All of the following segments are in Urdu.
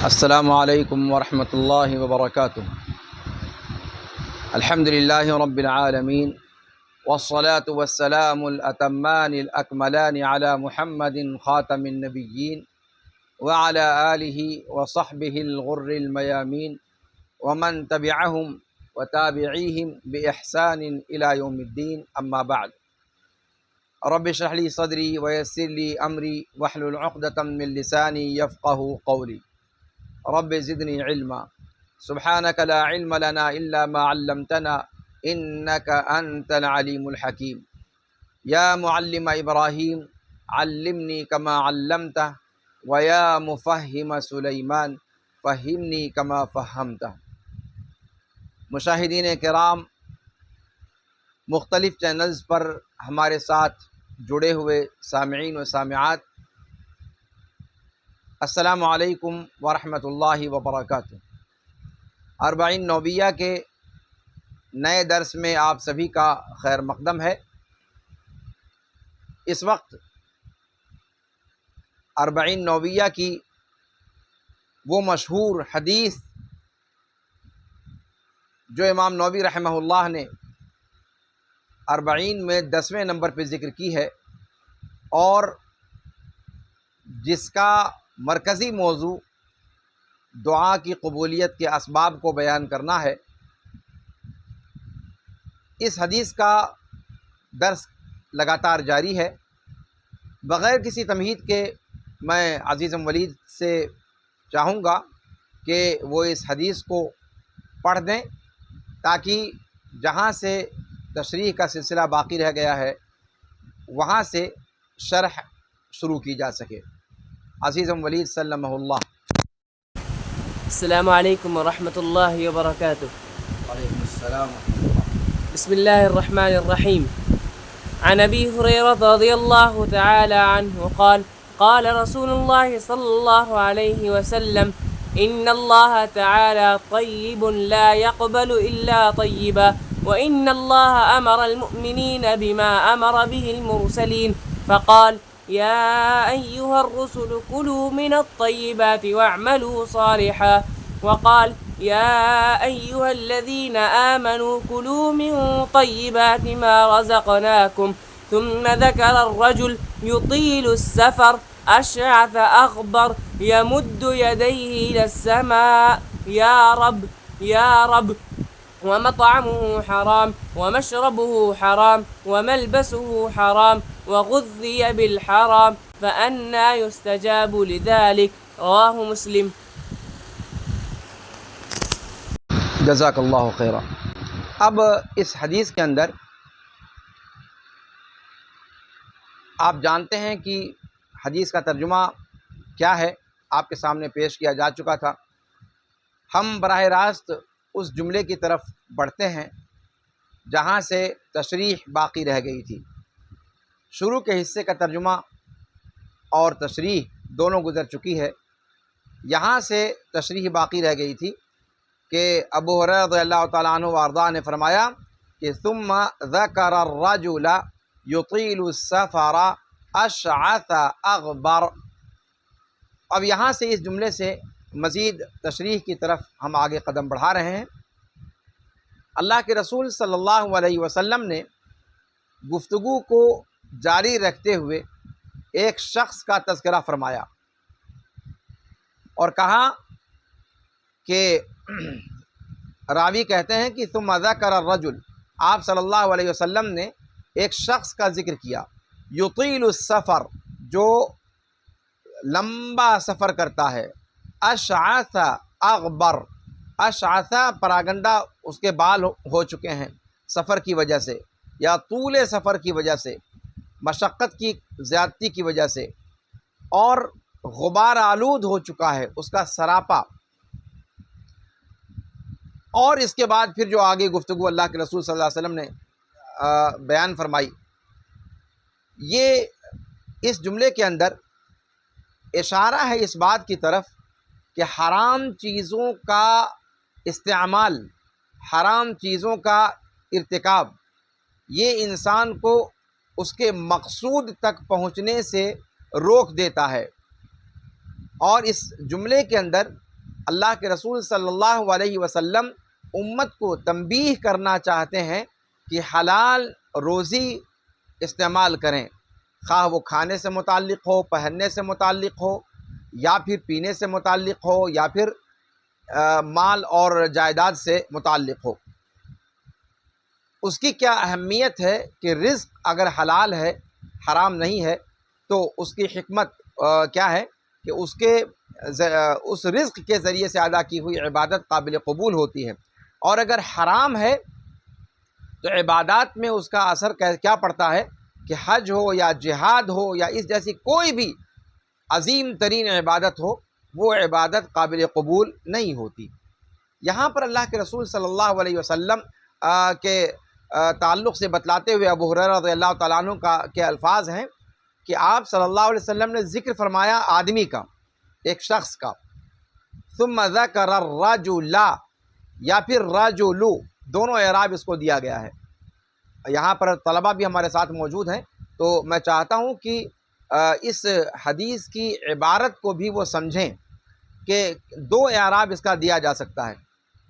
السلام علیکم ورحمۃ اللہ وبرکاتہ۔ الحمد للہ رب العالمین والصلاة والسلام الأتمان الأكملان على محمد خاتم النبیین وعلى آلہ وصحبہ الغر الميامین ومن تبعہم وتابعیہم بإحسان إلى یوم الدین، اما بعد۔ رب اشرح لي صدری ویسر لي امری واحلل عقدۃ من لسانی یفقہوا قولی۔ رب زدنی علما سبحانک لا علم لنا الا ما علمتنا انک انت العلیم الحکیم۔ یا معلم ابراہیم علمنی کما علمتہ ویا مفہم سلیمان فہمنی کما فہمتہ۔ مشاہدین کرام، مختلف چینلز پر ہمارے ساتھ جڑے ہوئے سامعین و سامعات، السلام علیکم ورحمۃ اللہ وبرکاتہ۔ اربعین نوویہ کے نئے درس میں آپ سبھی کا خیر مقدم ہے۔ اس وقت اربعین نوویہ کی وہ مشہور حدیث جو امام نووی رحمہ اللہ نے اربعین میں 10ویں نمبر پہ ذکر کی ہے، اور جس کا مرکزی موضوع دعا کی قبولیت کے اسباب کو بیان کرنا ہے، اس حدیث کا درس لگاتار جاری ہے۔ بغیر کسی تمہید کے میں عزیزم ولید سے چاہوں گا کہ وہ اس حدیث کو پڑھ دیں تاکہ جہاں سے تشریح کا سلسلہ باقی رہ گیا ہے وہاں سے شرح شروع کی جا سکے۔ عزیزم ولید سلمہ اللہ۔ السلام علیکم ورحمۃ اللہ وبرکاتہ۔ وعلیکم السلام۔ بسم اللہ الرحمن الرحیم۔ عن ابی ہریرہ رضی اللہ تعالی عنہ قال قال رسول اللہ صلی اللہ علیہ وسلم ان اللہ تعالی طیب لا يقبل الا طیبا وان اللہ امر المؤمنین بما امر به المرسلین فقال يا أيها الرسل كلوا من الطيبات واعملوا صالحا وقال يا أيها الذين آمنوا كلوا من طيبات ما رزقناكم ثم ذكر الرجل يطيل السفر أشعث أغبر يمد يديه إلى السماء يا رب يا رب ومطعمه حرام ومشربه حرام وملبسه حرام وغذي بالحرام فأنى يستجاب لذلك رواه مسلم۔ جزاک اللہ خیرا۔ اب اس حدیث کے اندر آپ جانتے ہیں کہ حدیث کا ترجمہ کیا ہے، آپ کے سامنے پیش کیا جا چکا تھا۔ ہم براہ راست اس جملے کی طرف بڑھتے ہیں جہاں سے تشریح باقی رہ گئی تھی۔ شروع کے حصے کا ترجمہ اور تشریح دونوں گزر چکی ہے، یہاں سے تشریح باقی رہ گئی تھی کہ ابو ہریرہ رضی اللہ تعالیٰ عنہ وارضاہ نے فرمایا کہ ثم ذکر الرجل یطیل السفر اشعث اغبر۔ اب یہاں سے اس جملے سے مزید تشریح کی طرف ہم آگے قدم بڑھا رہے ہیں۔ اللہ کے رسول صلی اللہ علیہ وسلم نے گفتگو کو جاری رکھتے ہوئے ایک شخص کا تذکرہ فرمایا اور کہا کہ راوی کہتے ہیں کہ ثم ذکر الرجل، آپ صلی اللہ علیہ وسلم نے ایک شخص کا ذکر کیا، یطیل السفر، جو لمبا سفر کرتا ہے، اشعث اغبر، اشعث پراگندہ اس کے بال ہو چکے ہیں سفر کی وجہ سے، یا طول سفر کی وجہ سے، مشقت کی زیادتی کی وجہ سے، اور غبار آلود ہو چکا ہے اس کا سراپا۔ اور اس کے بعد پھر جو آگے گفتگو اللہ کے رسول صلی اللہ علیہ وسلم نے بیان فرمائی، یہ اس جملے کے اندر اشارہ ہے اس بات کی طرف کہ حرام چیزوں کا استعمال، حرام چیزوں کا ارتکاب، یہ انسان کو اس کے مقصود تک پہنچنے سے روک دیتا ہے۔ اور اس جملے کے اندر اللہ کے رسول صلی اللہ علیہ وسلم امت کو تنبیہ کرنا چاہتے ہیں کہ حلال روزی استعمال کریں، خواہ وہ کھانے سے متعلق ہو، پہننے سے متعلق ہو، یا پھر پینے سے متعلق ہو، یا پھر مال اور جائیداد سے متعلق ہو۔ اس کی کیا اہمیت ہے کہ رزق اگر حلال ہے، حرام نہیں ہے، تو اس کی حکمت کیا ہے کہ اس رزق کے ذریعے سے ادا کی ہوئی عبادت قابل قبول ہوتی ہے، اور اگر حرام ہے تو عبادات میں اس کا اثر کیا پڑتا ہے کہ حج ہو یا جہاد ہو یا اس جیسی کوئی بھی عظیم ترین عبادت ہو، وہ عبادت قابل قبول نہیں ہوتی۔ یہاں پر اللہ کے رسول صلی اللہ علیہ وسلم کے تعلق سے بتلاتے ہوئے ابو ہریرہ رضی اللہ تعالیٰ عنہ کے الفاظ ہیں کہ آپ صلی اللہ علیہ وسلم نے ذکر فرمایا آدمی کا، ایک شخص کا، ثم ذکر الرجل یا پھر رجل، دونوں اعراب اس کو دیا گیا ہے۔ یہاں پر طلبہ بھی ہمارے ساتھ موجود ہیں، تو میں چاہتا ہوں کہ اس حدیث کی عبارت کو بھی وہ سمجھیں کہ دو اعراب اس کا دیا جا سکتا ہے۔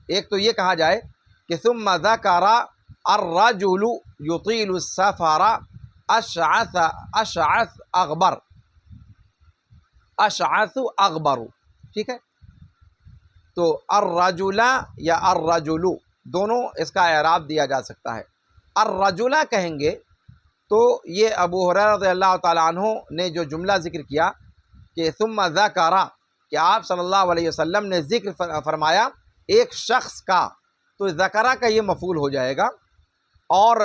ایک تو یہ کہا جائے کہ ثم ذکر الرجل یطیل السفر اشعث اغبر، اشعث اغبر، ٹھیک ہے؟ تو الرجل یا الرجل دونوں اس کا اعراب دیا جا سکتا ہے۔ الرجل کہیں گے تو یہ ابو ہریرہ رضی اللہ تعالیٰ عنہ نے جو جملہ ذکر کیا کہ ثم ذکر، کہ آپ صلی اللہ علیہ وسلم نے ذکر فرمایا ایک شخص کا، تو ذکرہ کا یہ مفعول ہو جائے گا، اور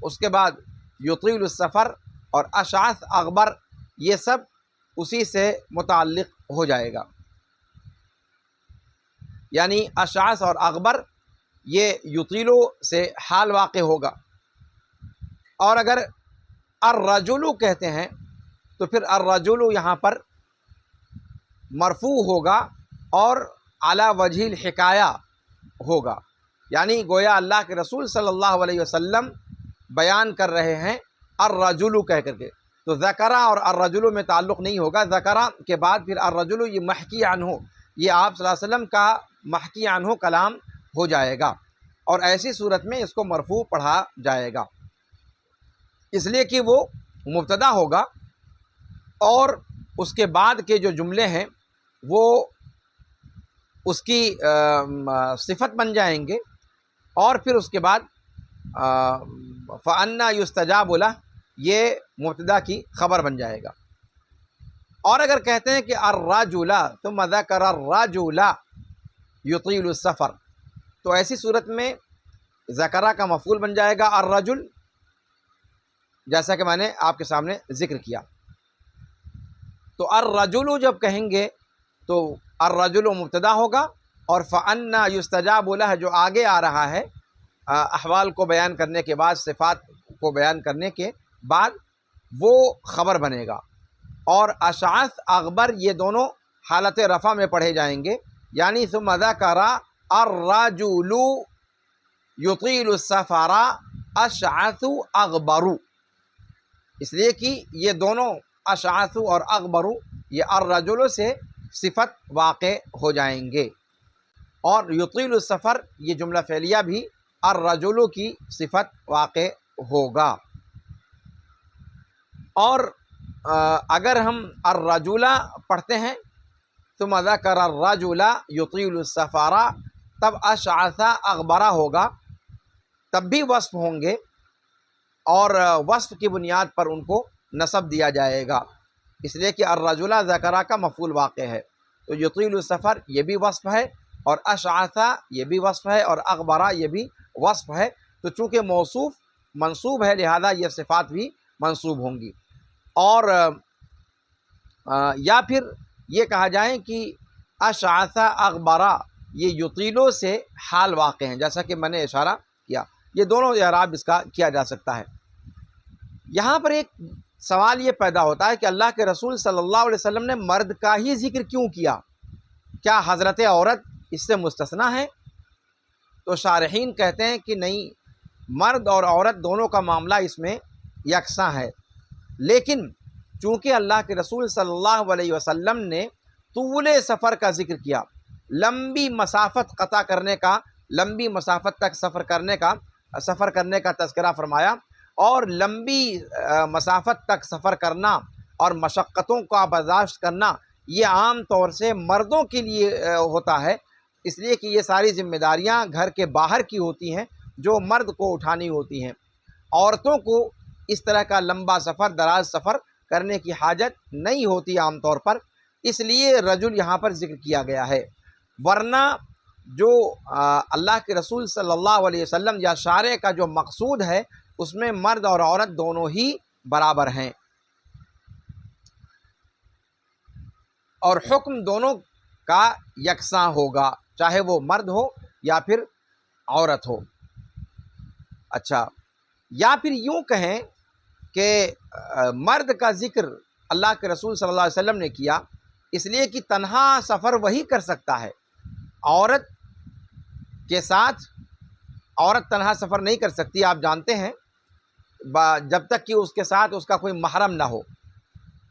اس کے بعد یطیل السفر اور اشعث اغبر یہ سب اسی سے متعلق ہو جائے گا، یعنی اشعث اور اغبر یہ یطیلو سے حال واقع ہوگا۔ اور اگر الرجل کہتے ہیں تو پھر الرجل یہاں پر مرفوع ہوگا اور علی وجہ الحکایہ ہوگا، یعنی گویا اللہ کے رسول صلی اللہ علیہ وسلم بیان کر رہے ہیں الرجل کہہ کر کے، تو ذکرہ اور الرجل میں تعلق نہیں ہوگا، ذکرہ کے بعد پھر الرجل یہ محکی عنہ، یہ آپ صلی اللہ علیہ وسلم کا محکی عنہ کلام ہو جائے گا، اور ایسی صورت میں اس کو مرفوع پڑھا جائے گا، اس لیے کہ وہ مبتدا ہوگا، اور اس کے بعد کے جو جملے ہیں وہ اس کی صفت بن جائیں گے، اور پھر اس کے بعد فَأَنَّا يُسْتَجَابُ لَهُ یہ مبتدا کی خبر بن جائے گا۔ اور اگر کہتے ہیں کہ الرجل ثم ذکر الرجل یطیل السفر، تو ایسی صورت میں ذکرہ کا مفعول بن جائے گا الرجل، جیسا کہ میں نے آپ کے سامنے ذکر کیا۔ تو الرجل جب کہیں گے تو الرجل مبتدا ہوگا، اور فَأَنَّا يُسْتَجَابُ لَهُ جو آگے آ رہا ہے احوال کو بیان کرنے کے بعد، صفات کو بیان کرنے کے بعد، وہ خبر بنے گا، اور اشعث اغبر یہ دونوں حالت رفع میں پڑھے جائیں گے، یعنی ثم ذکر الرجل یطیل السفر اشعث اغبر، اس لیے کہ یہ دونوں اشعث اور اغبر یہ الرجل سے صفت واقع ہو جائیں گے، اور یطیل السفر یہ جملہ فعلیہ بھی الرجل کی صفت واقع ہوگا۔ اور اگر ہم الرجل پڑھتے ہیں ثم ذکر الرجل یطیل السفر، تب اشعث اغبرہ ہوگا، تب بھی وصف ہوں گے، اور وصف کی بنیاد پر ان کو نصب دیا جائے گا، اس لیے کہ الرجل ذکرہ کا مفعول واقع ہے، تو یطیل السفر یہ بھی وصف ہے، اور اشعث یہ بھی وصف ہے، اور اغبرہ یہ بھی وصف ہے، تو چونکہ موصوف منصوب ہے لہذا یہ صفات بھی منصوب ہوں گی۔ اور یا پھر یہ کہا جائے کہ اشعث اغبرہ یہ یطیلو سے حال واقع ہیں، جیسا کہ میں نے اشارہ کیا، یہ دونوں اعراب اس کا کیا جا سکتا ہے۔ یہاں پر ایک سوال یہ پیدا ہوتا ہے کہ اللہ کے رسول صلی اللہ علیہ وسلم نے مرد کا ہی ذکر کیوں کیا؟ کیا حضرت عورت اس سے مستثنیٰ ہے؟ تو شارحین کہتے ہیں کہ نہیں، مرد اور عورت دونوں کا معاملہ اس میں یکساں ہے، لیکن چونکہ اللہ کے رسول صلی اللہ علیہ وسلم نے طول سفر کا ذکر کیا، لمبی مسافت قطع کرنے کا، لمبی مسافت تک سفر کرنے کا تذکرہ فرمایا، اور لمبی مسافت تک سفر کرنا اور مشقتوں کا برداشت کرنا یہ عام طور سے مردوں کے لیے ہوتا ہے، اس لیے کہ یہ ساری ذمہ داریاں گھر کے باہر کی ہوتی ہیں جو مرد کو اٹھانی ہوتی ہیں۔ عورتوں کو اس طرح کا لمبا سفر، دراز سفر کرنے کی حاجت نہیں ہوتی عام طور پر، اس لیے رجل یہاں پر ذکر کیا گیا ہے، ورنہ جو اللہ کے رسول صلی اللہ علیہ وسلم یا شارع کا جو مقصود ہے اس میں مرد اور عورت دونوں ہی برابر ہیں، اور حکم دونوں کا یکساں ہوگا، چاہے وہ مرد ہو یا پھر عورت ہو۔ اچھا، یا پھر یوں کہیں کہ مرد کا ذکر اللہ کے رسول صلی اللہ علیہ وسلم نے کیا اس لیے کہ تنہا سفر وہی کر سکتا ہے، عورت کے ساتھ عورت تنہا سفر نہیں کر سکتی، آپ جانتے ہیں، جب تک کہ اس کے ساتھ اس کا کوئی محرم نہ ہو۔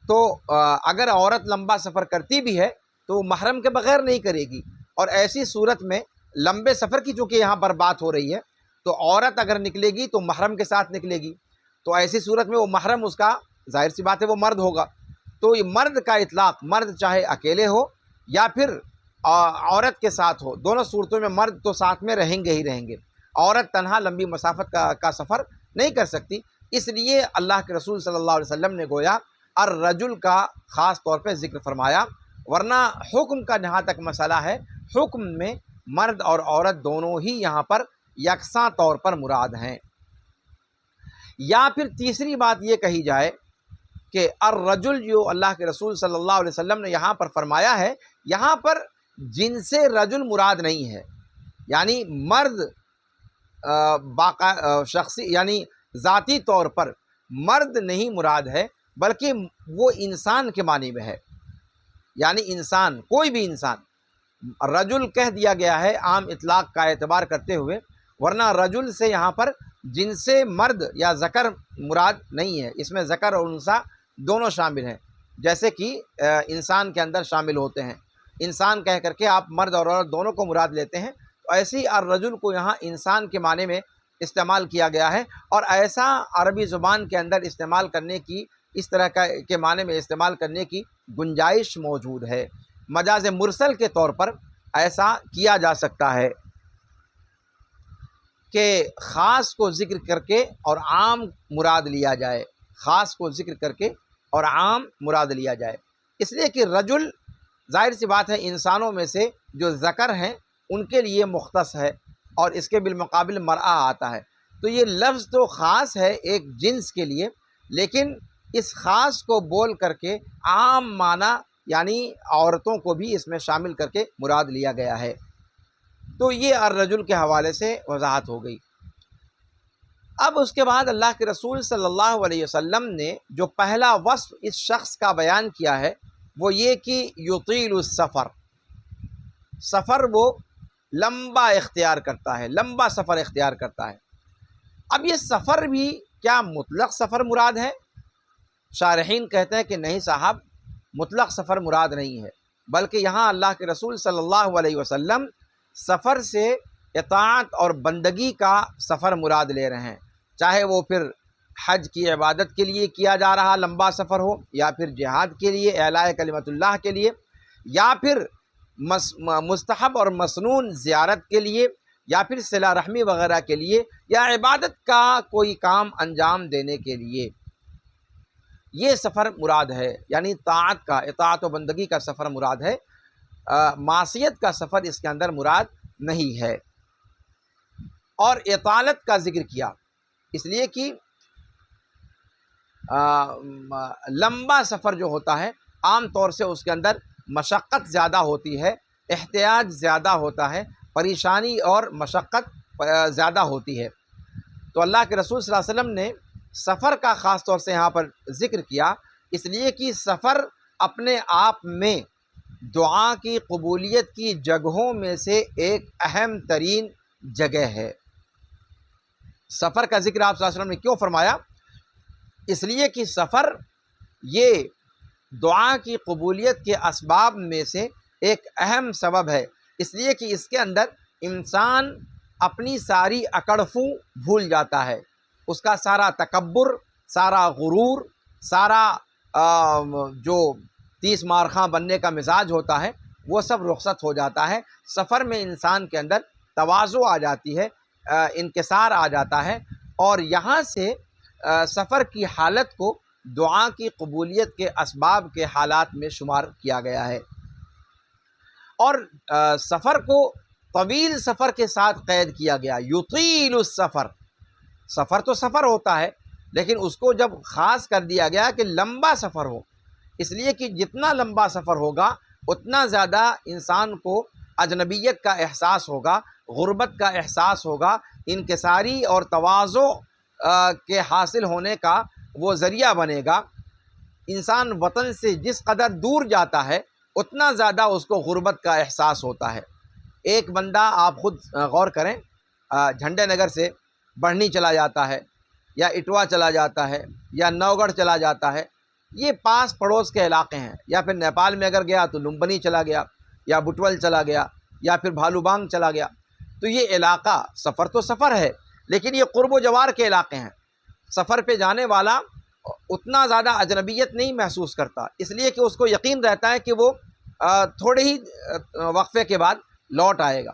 تو اگر عورت لمبا سفر کرتی بھی ہے تو محرم کے بغیر نہیں کرے گی، اور ایسی صورت میں لمبے سفر کی چونکہ یہاں پر بات ہو رہی ہے تو عورت اگر نکلے گی تو محرم کے ساتھ نکلے گی، تو ایسی صورت میں وہ محرم اس کا ظاہر سی بات ہے وہ مرد ہوگا۔ تو یہ مرد کا اطلاق، مرد چاہے اکیلے ہو یا پھر عورت کے ساتھ ہو، دونوں صورتوں میں مرد تو ساتھ میں رہیں گے ہی رہیں گے، عورت تنہا لمبی مسافت کا سفر نہیں کر سکتی، اس لیے اللہ کے رسول صلی اللہ علیہ وسلم نے گویا الرجل کا خاص طور پہ ذکر فرمایا، ورنہ حکم کا جہاں تک مسئلہ ہے، حکم میں مرد اور عورت دونوں ہی یہاں پر یکساں طور پر مراد ہیں۔ یا پھر تیسری بات یہ کہی جائے کہ الرجل جو اللہ کے رسول صلی اللہ علیہ وسلم نے یہاں پر فرمایا ہے، یہاں پر جنس رجل مراد نہیں ہے، یعنی مرد شخصی یعنی ذاتی طور پر مرد نہیں مراد ہے، بلکہ وہ انسان کے معنی میں ہے، یعنی انسان، کوئی بھی انسان۔ رجل کہہ دیا گیا ہے عام اطلاق کا اعتبار کرتے ہوئے، ورنہ رجل سے یہاں پر جنس مرد یا ذکر مراد نہیں ہے، اس میں ذکر اور انثیٰ دونوں شامل ہیں، جیسے کہ انسان کے اندر شامل ہوتے ہیں، انسان کہہ کر کے آپ مرد اور عورت دونوں کو مراد لیتے ہیں، تو ایسی الرجل کو یہاں انسان کے معنی میں استعمال کیا گیا ہے، اور ایسا عربی زبان کے اندر استعمال کرنے کی، اس طرح کے معنی میں استعمال کرنے کی گنجائش موجود ہے، مجاز مرسل کے طور پر ایسا کیا جا سکتا ہے کہ خاص کو ذکر کر کے اور عام مراد لیا جائے، خاص کو ذکر کر کے اور عام مراد لیا جائے، اس لیے کہ رجل ظاہر سی بات ہے انسانوں میں سے جو ذکر ہیں ان کے لیے مختص ہے، اور اس کے بالمقابل مرأہ آتا ہے، تو یہ لفظ تو خاص ہے ایک جنس کے لیے، لیکن اس خاص کو بول کر کے عام معنی یعنی عورتوں کو بھی اس میں شامل کر کے مراد لیا گیا ہے۔ تو یہ الرجل کے حوالے سے وضاحت ہو گئی۔ اب اس کے بعد اللہ کے رسول صلی اللہ علیہ وسلم نے جو پہلا وصف اس شخص کا بیان کیا ہے وہ یہ کہ یطیل السفر، سفر وہ لمبا اختیار کرتا ہے، لمبا سفر اختیار کرتا ہے۔ اب یہ سفر بھی کیا مطلق سفر مراد ہے؟ شارحین کہتے ہیں کہ نہیں صاحب، مطلق سفر مراد نہیں ہے، بلکہ یہاں اللہ کے رسول صلی اللہ علیہ وسلم سفر سے اطاعت اور بندگی کا سفر مراد لے رہے ہیں، چاہے وہ پھر حج کی عبادت کے لیے کیا جا رہا لمبا سفر ہو، یا پھر جہاد کے لیے، اعلاء کلمت اللہ کے لیے، یا پھر مستحب اور مسنون زیارت کے لیے، یا پھر صلہ رحمی وغیرہ کے لیے، یا عبادت کا کوئی کام انجام دینے کے لیے، یہ سفر مراد ہے، یعنی طاعت کا، اطاعت و بندگی کا سفر مراد ہے، معصیت کا سفر اس کے اندر مراد نہیں ہے۔ اور اطالت کا ذکر کیا اس لیے کہ لمبا سفر جو ہوتا ہے عام طور سے اس کے اندر مشقت زیادہ ہوتی ہے، احتیاج زیادہ ہوتا ہے، پریشانی اور مشقت زیادہ ہوتی ہے، تو اللہ کے رسول صلی اللہ علیہ وسلم نے سفر کا خاص طور سے یہاں پر ذکر کیا، اس لیے کہ سفر اپنے آپ میں دعا کی قبولیت کی جگہوں میں سے ایک اہم ترین جگہ ہے۔ سفر کا ذکر آپ صلی اللہ علیہ وسلم نے کیوں فرمایا؟ اس لیے کہ سفر یہ دعا کی قبولیت کے اسباب میں سے ایک اہم سبب ہے، اس لیے کہ اس کے اندر انسان اپنی ساری اکڑفوں بھول جاتا ہے، اس کا سارا تکبر، سارا غرور، سارا جو 30 مارخاں بننے کا مزاج ہوتا ہے وہ سب رخصت ہو جاتا ہے۔ سفر میں انسان کے اندر تواضع آ جاتی ہے، انکسار آ جاتا ہے، اور یہاں سے سفر کی حالت کو دعا کی قبولیت کے اسباب کے حالات میں شمار کیا گیا ہے۔ اور سفر کو طویل سفر کے ساتھ قید کیا گیا، یطیل السفر، سفر تو سفر ہوتا ہے لیکن اس کو جب خاص کر دیا گیا کہ لمبا سفر ہو، اس لیے کہ جتنا لمبا سفر ہوگا اتنا زیادہ انسان کو اجنبیت کا احساس ہوگا، غربت کا احساس ہوگا، انکساری اور تواضع کے حاصل ہونے کا وہ ذریعہ بنے گا۔ انسان وطن سے جس قدر دور جاتا ہے اتنا زیادہ اس کو غربت کا احساس ہوتا ہے۔ ایک بندہ، آپ خود غور کریں، جھنڈے نگر سے بڑھنی چلا جاتا ہے، یا اٹوا چلا جاتا ہے، یا نوگڑھ چلا جاتا ہے، یہ پاس پڑوس کے علاقے ہیں، یا پھر نیپال میں اگر گیا تو لمبنی چلا گیا، یا بٹول چلا گیا، یا پھر بھالو بانگ چلا گیا۔ تو یہ علاقہ سفر تو سفر ہے لیکن یہ قرب و جوار کے علاقے ہیں۔ سفر پہ جانے والا اتنا زیادہ اجنبیت نہیں محسوس کرتا، اس لیے کہ اس کو یقین رہتا ہے کہ وہ تھوڑے ہی وقفے کے بعد لوٹ آئے گا۔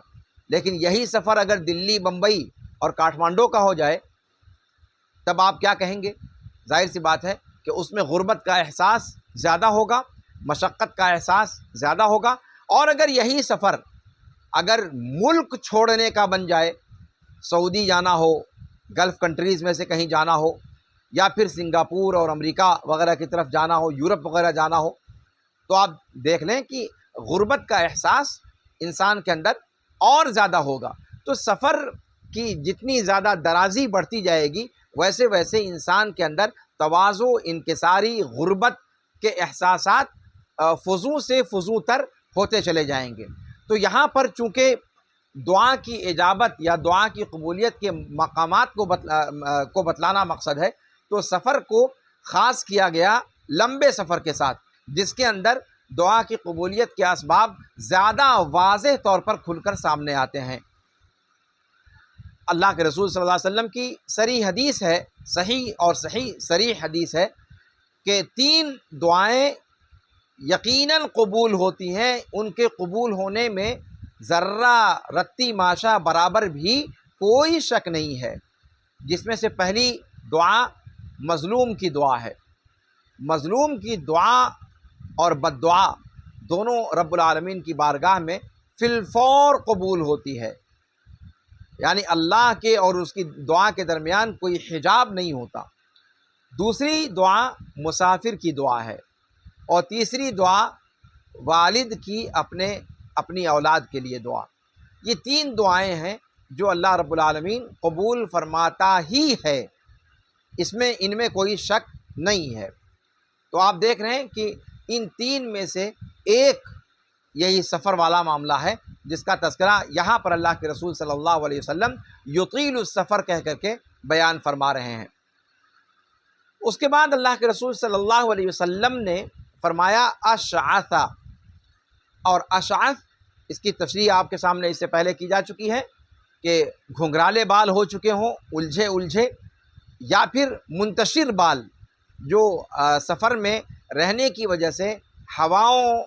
لیکن یہی سفر اگر دلی، بمبئی اور کاٹھمانڈو کا ہو جائے تب آپ کیا کہیں گے؟ ظاہر سی بات ہے کہ اس میں غربت کا احساس زیادہ ہوگا، مشقت کا احساس زیادہ ہوگا۔ اور اگر یہی سفر اگر ملک چھوڑنے کا بن جائے، سعودی جانا ہو، گلف کنٹریز میں سے کہیں جانا ہو، یا پھر سنگاپور اور امریکہ وغیرہ کی طرف جانا ہو، یورپ وغیرہ جانا ہو، تو آپ دیکھ لیں کہ غربت کا احساس انسان کے اندر اور زیادہ ہوگا۔ تو سفر کی جتنی زیادہ درازی بڑھتی جائے گی ویسے ویسے انسان کے اندر تواضع، انکساری، غربت کے احساسات فزوں سے فزوں تر ہوتے چلے جائیں گے۔ تو یہاں پر چونکہ دعا کی اجابت یا دعا کی قبولیت کے مقامات کو بتلانا مقصد ہے، تو سفر کو خاص کیا گیا لمبے سفر کے ساتھ، جس کے اندر دعا کی قبولیت کے اسباب زیادہ واضح طور پر کھل کر سامنے آتے ہیں۔ اللہ کے رسول صلی اللہ علیہ وسلم کی صریح حدیث ہے، صریح حدیث ہے کہ 3 دعائیں یقیناً قبول ہوتی ہیں، ان کے قبول ہونے میں ذرہ رتی ماشا برابر بھی کوئی شک نہیں ہے۔ جس میں سے پہلی دعا مظلوم کی دعا ہے۔ مظلوم کی دعا اور بد دعا دونوں رب العالمین کی بارگاہ میں فی الفور قبول ہوتی ہے، یعنی اللہ کے اور اس کی دعا کے درمیان کوئی حجاب نہیں ہوتا۔ دوسری دعا مسافر کی دعا ہے، اور تیسری دعا والد کی اپنی اولاد کے لیے دعا۔ یہ 3 دعائیں ہیں جو اللہ رب العالمین قبول فرماتا ہی ہے، ان میں کوئی شک نہیں ہے۔ تو آپ دیکھ رہے ہیں کہ ان 3 میں سے ایک یہی سفر والا معاملہ ہے جس کا تذکرہ یہاں پر اللہ کے رسول صلی اللہ علیہ وسلم یطیل السفر کہہ کر کے بیان فرما رہے ہیں۔ اس کے بعد اللہ کے رسول صلی اللہ علیہ وسلم نے فرمایا اشعث، اور اشعث اس کی تشریح آپ کے سامنے اس سے پہلے کی جا چکی ہے کہ گھنگرالے بال ہو چکے ہوں، الجھے، یا پھر منتشر بال جو سفر میں رہنے کی وجہ سے، ہواؤں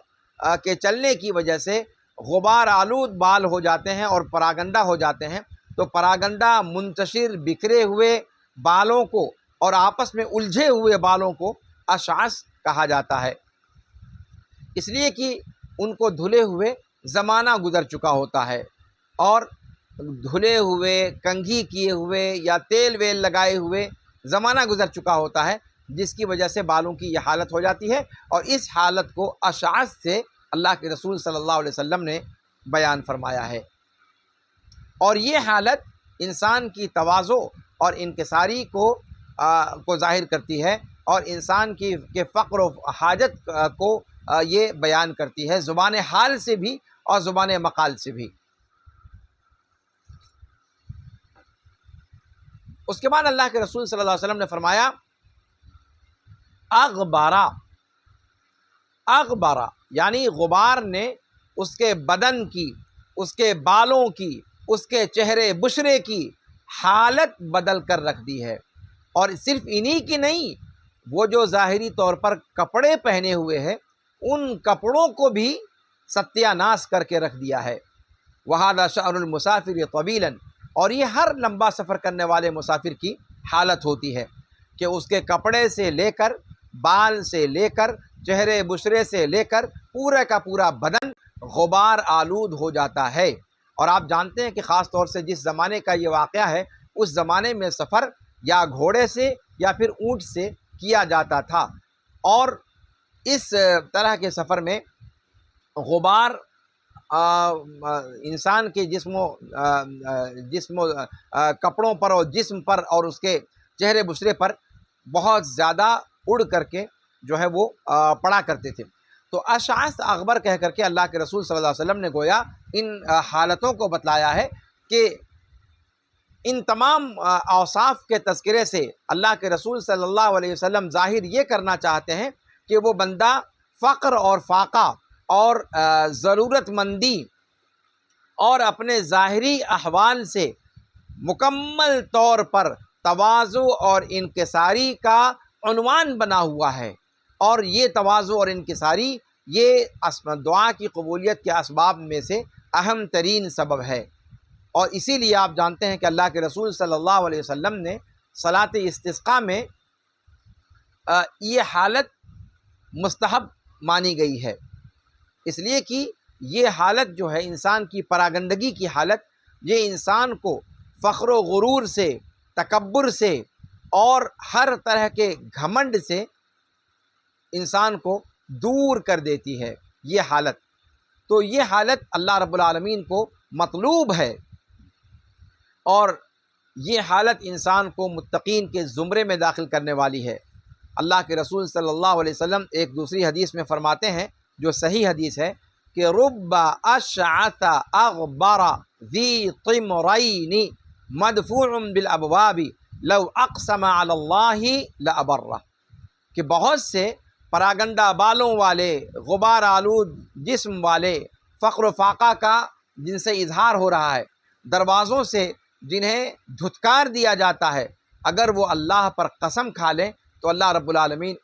کے چلنے کی وجہ سے غبار آلود بال ہو جاتے ہیں اور پراگندہ ہو جاتے ہیں۔ تو پراگندہ، منتشر، بکھرے ہوئے بالوں کو اور آپس میں الجھے ہوئے بالوں کو اشعث کہا جاتا ہے، اس لیے کہ ان کو دھلے ہوئے زمانہ گزر چکا ہوتا ہے، اور دھلے ہوئے، کنگھی کیے ہوئے یا تیل ویل لگائے ہوئے زمانہ گزر چکا ہوتا ہے، جس کی وجہ سے بالوں کی یہ حالت ہو جاتی ہے۔ اور اس حالت کو اشعث سے اللہ کے رسول صلی اللہ علیہ وسلم نے بیان فرمایا ہے۔ اور یہ حالت انسان کی تواضع اور انکساری کو ظاہر کرتی ہے، اور انسان کے فقر و حاجت کو یہ بیان کرتی ہے، زبان حال سے بھی اور زبان مقال سے بھی۔ اس کے بعد اللہ کے رسول صلی اللہ علیہ وسلم نے فرمایا اغبارا، یعنی غبار نے اس کے بدن کی اس کے بالوں کی، اس کے چہرے بشرے کی حالت بدل کر رکھ دی ہے۔ اور صرف انہی کی نہیں، وہ جو ظاہری طور پر کپڑے پہنے ہوئے ہیں ان کپڑوں کو بھی ستیہ ناش کر کے رکھ دیا ہے۔ وَهَذَا شَأْنُ الْمُسَافِرِ طَوِيلًا، اور یہ ہر لمبا سفر کرنے والے مسافر کی حالت ہوتی ہے کہ اس کے کپڑے سے لے کر، بال سے لے کر، چہرے بشرے سے لے کر پورا کا پورا بدن غبار آلود ہو جاتا ہے۔ اور آپ جانتے ہیں کہ خاص طور سے جس زمانے کا یہ واقعہ ہے اس زمانے میں سفر یا گھوڑے سے یا پھر اونٹ سے کیا جاتا تھا، اور اس طرح کے سفر میں غبار انسان کے جسم و کپڑوں پر اور جسم پر اور اس کے چہرے بشرے پر بہت زیادہ اڑ کر کے جو ہے وہ پڑا کرتے تھے۔ تو اشعث اغبر کہہ کر کے اللہ کے رسول صلی اللہ علیہ وسلم نے گویا ان حالتوں کو بتلایا ہے کہ ان تمام اوصاف کے تذکرے سے اللہ کے رسول صلی اللہ علیہ وسلم ظاہر یہ کرنا چاہتے ہیں کہ وہ بندہ فقر اور فاقہ اور ضرورت مندی اور اپنے ظاہری احوال سے مکمل طور پر تواضع اور انکساری کا عنوان بنا ہوا ہے، اور یہ تواضع اور انکساری یہ دعا کی قبولیت کے اسباب میں سے اہم ترین سبب ہے۔ اور اسی لیے آپ جانتے ہیں کہ اللہ کے رسول صلی اللہ علیہ وسلم نے صلاۃ استسقاء میں یہ حالت مستحب مانی گئی ہے، اس لیے کہ یہ حالت جو ہے انسان کی پراگندگی کی حالت، یہ انسان کو فخر و غرور سے، تکبر سے اور ہر طرح کے گھمنڈ سے انسان کو دور کر دیتی ہے یہ حالت۔ تو یہ حالت اللہ رب العالمین کو مطلوب ہے، اور یہ حالت انسان کو متقین کے زمرے میں داخل کرنے والی ہے۔ اللہ کے رسول صلی اللہ علیہ وسلم ایک دوسری حدیث میں فرماتے ہیں جو صحیح حدیث ہے کہ رب اشعث اغبر ذی طمرین مدفوع بالابواب لو اقسم علی اللہ لابرہ، کہ بہت سے پراگندہ بالوں والے، غبار آلود جسم والے، فقر و فاقہ کا جن سے اظہار ہو رہا ہے، دروازوں سے جنہیں دھتکار دیا جاتا ہے، اگر وہ اللہ پر قسم کھا لیں تو اللہ رب العالمین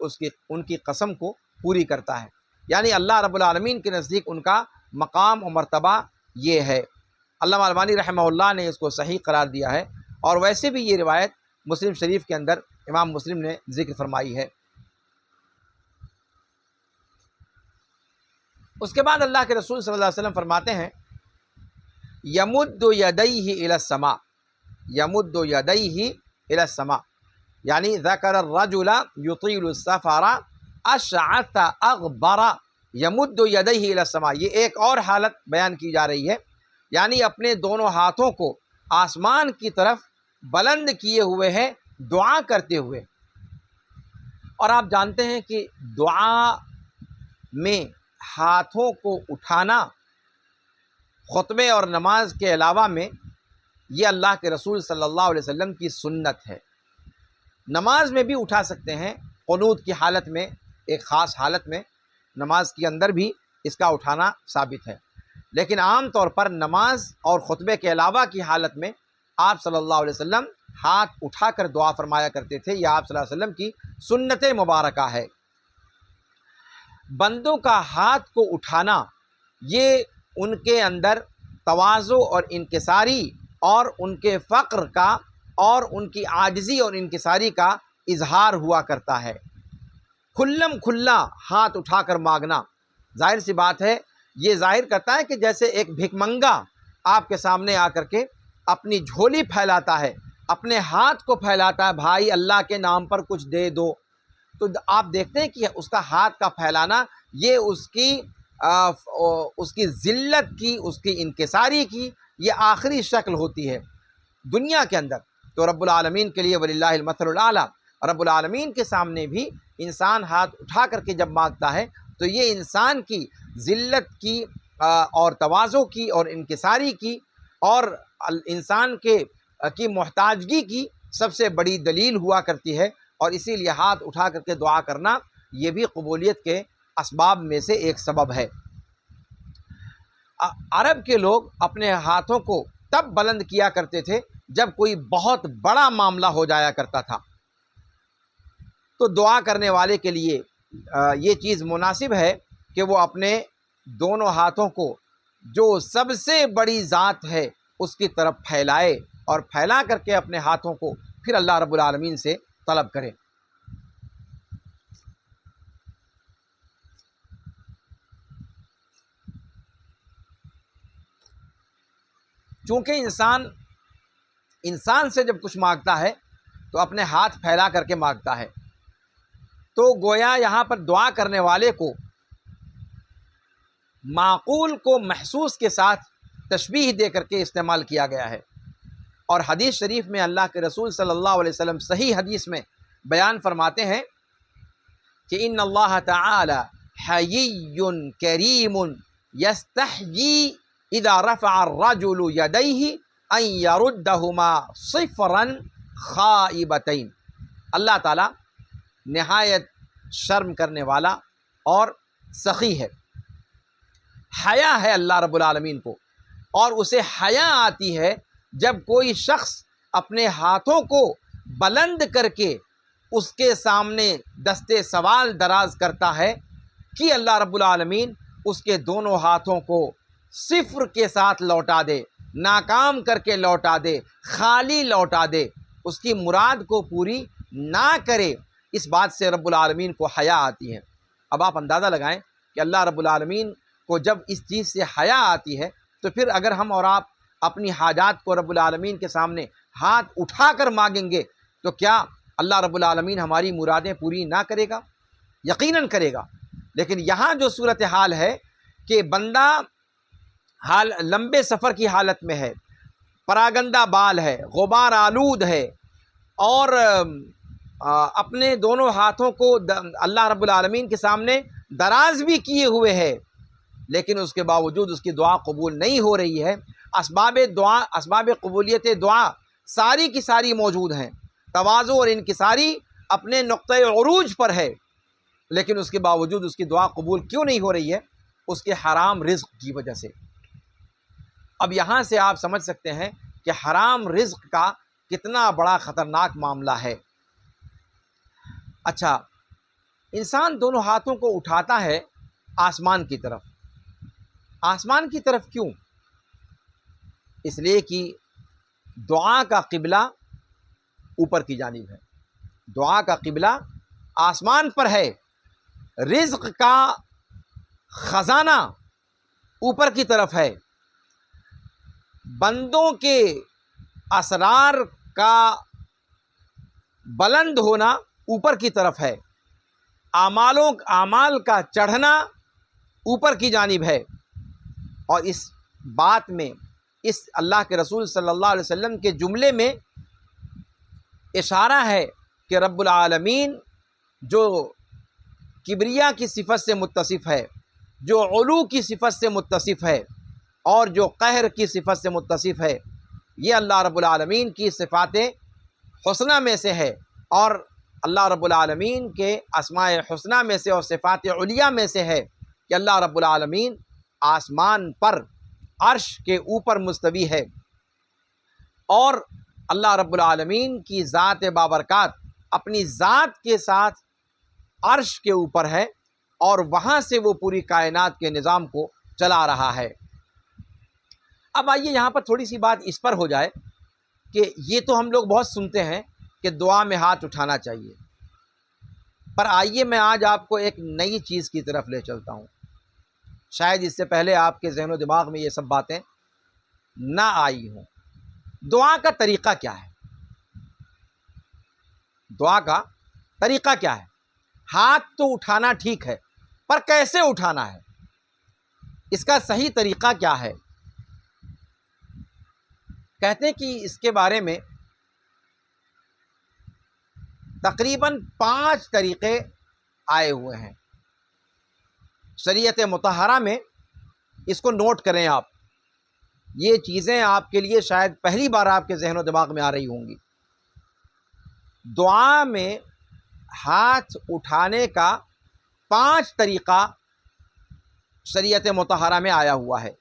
ان کی قسم کو پوری کرتا ہے۔ یعنی اللہ رب العالمین کے نزدیک ان کا مقام و مرتبہ یہ ہے۔ علامہ البانی رحمہ اللہ نے اس کو صحیح قرار دیا ہے، اور ویسے بھی یہ روایت مسلم شریف کے اندر امام مسلم نے ذکر فرمائی ہے۔ اس کے بعد اللہ کے رسول صلی اللہ علیہ وسلم فرماتے ہیں یمد یدیہ الی السماء، یمد یدیہ الی السماء، یعنی ذکر الرجل یطیل السفر اشعث اغبر یمد یدیہ الی السماء، یہ ایک اور حالت بیان کی جا رہی ہے، یعنی اپنے دونوں ہاتھوں کو آسمان کی طرف بلند کیے ہوئے ہے دعا کرتے ہوئے۔ اور آپ جانتے ہیں کہ دعا میں ہاتھوں کو اٹھانا خطبے اور نماز کے علاوہ میں یہ اللہ کے رسول صلی اللہ علیہ وسلم کی سنت ہے۔ نماز میں بھی اٹھا سکتے ہیں، قنوت کی حالت میں، ایک خاص حالت میں نماز کے اندر بھی اس کا اٹھانا ثابت ہے، لیکن عام طور پر نماز اور خطبے کے علاوہ کی حالت میں آپ صلی اللہ علیہ وسلم ہاتھ اٹھا کر دعا فرمایا کرتے تھے، یہ آپ صلی اللہ علیہ وسلم کی سنت مبارکہ ہے۔ بندوں کا ہاتھ کو اٹھانا یہ ان کے اندر تواضع اور انکساری اور ان کے فقر کا اور ان کی عاجزی اور انکساری کا اظہار ہوا کرتا ہے۔ کھلم کھلا ہاتھ اٹھا کر مانگنا ظاہر سی بات ہے، یہ ظاہر کرتا ہے کہ جیسے ایک بھیک منگا آپ کے سامنے آ کر کے اپنی جھولی پھیلاتا ہے، اپنے ہاتھ کو پھیلاتا ہے، بھائی اللہ کے نام پر کچھ دے دو، تو آپ دیکھتے ہیں کہ اس کا ہاتھ کا پھیلانا یہ اس کی ذلت کی، اس کی انکساری کی یہ آخری شکل ہوتی ہے دنیا کے اندر۔ تو رب العالمین کے لیے وللہ المثل الاعلیٰ، رب العالمین کے سامنے بھی انسان ہاتھ اٹھا کر کے جب مانگتا ہے تو یہ انسان کی ذلت کی اور تواضع کی اور انکساری کی اور انسان کی محتاجگی کی سب سے بڑی دلیل ہوا کرتی ہے، اور اسی لیے ہاتھ اٹھا کر کے دعا کرنا یہ بھی قبولیت کے اسباب میں سے ایک سبب ہے۔ عرب کے لوگ اپنے ہاتھوں کو تب بلند کیا کرتے تھے جب کوئی بہت بڑا معاملہ ہو جایا کرتا تھا، تو دعا کرنے والے کے لیے یہ چیز مناسب ہے کہ وہ اپنے دونوں ہاتھوں کو جو سب سے بڑی ذات ہے اس کی طرف پھیلائے، اور پھیلا کر کے اپنے ہاتھوں کو پھر اللہ رب العالمین سے طلب کرے۔ چونکہ انسان سے جب کچھ مانگتا ہے تو اپنے ہاتھ پھیلا کر کے مانگتا ہے، تو گویا یہاں پر دعا کرنے والے کو معقول کو محسوس کے ساتھ تشبیہ دے کر کے استعمال کیا گیا ہے۔ اور حدیث شریف میں اللہ کے رسول صلی اللہ علیہ وسلم صحیح حدیث میں بیان فرماتے ہیں کہ ان اللہ تعالی حیی کریم یستحیی اذا رفع الرجل یدیہ ان یردہما صفرا خائبتین۔ اللہ تعالی نہایت شرم کرنے والا اور سخی ہے، حیا ہے اللہ رب العالمین کو، اور اسے حیا آتی ہے جب کوئی شخص اپنے ہاتھوں کو بلند کر کے اس کے سامنے دستے سوال دراز کرتا ہے کہ اللہ رب العالمین اس کے دونوں ہاتھوں کو صفر کے ساتھ لوٹا دے، ناکام کر کے لوٹا دے، خالی لوٹا دے، اس کی مراد کو پوری نہ کرے۔ اس بات سے رب العالمین کو حیا آتی ہے۔ اب آپ اندازہ لگائیں کہ اللہ رب العالمین کو جب اس چیز سے حیا آتی ہے تو پھر اگر ہم اور آپ اپنی حاجات کو رب العالمین کے سامنے ہاتھ اٹھا کر مانگیں گے تو کیا اللہ رب العالمین ہماری مرادیں پوری نہ کرے گا؟ یقیناً کرے گا۔ لیکن یہاں جو صورتحال ہے کہ بندہ لمبے سفر کی حالت میں ہے، پراگندہ بال ہے، غبار آلود ہے، اور اپنے دونوں ہاتھوں کو اللہ رب العالمین کے سامنے دراز بھی کیے ہوئے ہے، لیکن اس کے باوجود اس کی دعا قبول نہیں ہو رہی ہے۔ اسباب قبولیت دعا ساری کی ساری موجود ہیں، تواضع اور انکساری اپنے نقطۂ عروج پر ہے، لیکن اس کے باوجود اس کی دعا قبول کیوں نہیں ہو رہی ہے؟ اس کے حرام رزق کی وجہ سے۔ اب یہاں سے آپ سمجھ سکتے ہیں کہ حرام رزق کا کتنا بڑا خطرناک معاملہ ہے۔ اچھا، انسان دونوں ہاتھوں کو اٹھاتا ہے آسمان کی طرف۔ آسمان کی طرف کیوں؟ اس لیے کہ دعا کا قبلہ اوپر کی جانب ہے، دعا کا قبلہ آسمان پر ہے، رزق کا خزانہ اوپر کی طرف ہے، بندوں کے اسرار کا بلند ہونا اوپر کی طرف ہے، اعمال کا چڑھنا اوپر کی جانب ہے۔ اور اس بات میں، اس اللہ کے رسول صلی اللہ علیہ وسلم کے جملے میں اشارہ ہے کہ رب العالمین جو کبریا کی صفت سے متصف ہے، جو علو کی صفت سے متصف ہے، اور جو قہر کی صفت سے متصف ہے، یہ اللہ رب العالمین کی صفات حسنہ میں سے ہے، اور اللہ رب العالمین کے اسماء حسنہ میں سے اور صفات علیہ میں سے ہے کہ اللہ رب العالمین آسمان پر عرش کے اوپر مستوی ہے، اور اللہ رب العالمین کی ذات بابرکات اپنی ذات کے ساتھ عرش کے اوپر ہے، اور وہاں سے وہ پوری کائنات کے نظام کو چلا رہا ہے۔ اب آئیے یہاں پر تھوڑی سی بات اس پر ہو جائے کہ یہ تو ہم لوگ بہت سنتے ہیں کہ دعا میں ہاتھ اٹھانا چاہیے، پر آئیے میں آج آپ کو ایک نئی چیز کی طرف لے چلتا ہوں۔ شاید اس سے پہلے آپ کے ذہن و دماغ میں یہ سب باتیں نہ آئی ہوں۔ دعا کا طریقہ کیا ہے؟ دعا کا طریقہ کیا ہے؟ ہاتھ تو اٹھانا ٹھیک ہے، پر کیسے اٹھانا ہے؟ اس کا صحیح طریقہ کیا ہے؟ کہتے ہیں کہ اس کے بارے میں تقریباً 5 طریقے آئے ہوئے ہیں شریعت مطہرہ میں۔ اس کو نوٹ کریں آپ، یہ چیزیں آپ کے لیے شاید پہلی بار آپ کے ذہن و دماغ میں آ رہی ہوں گی۔ دعا میں ہاتھ اٹھانے کا 5 طریقہ شریعت مطہرہ میں آیا ہوا ہے۔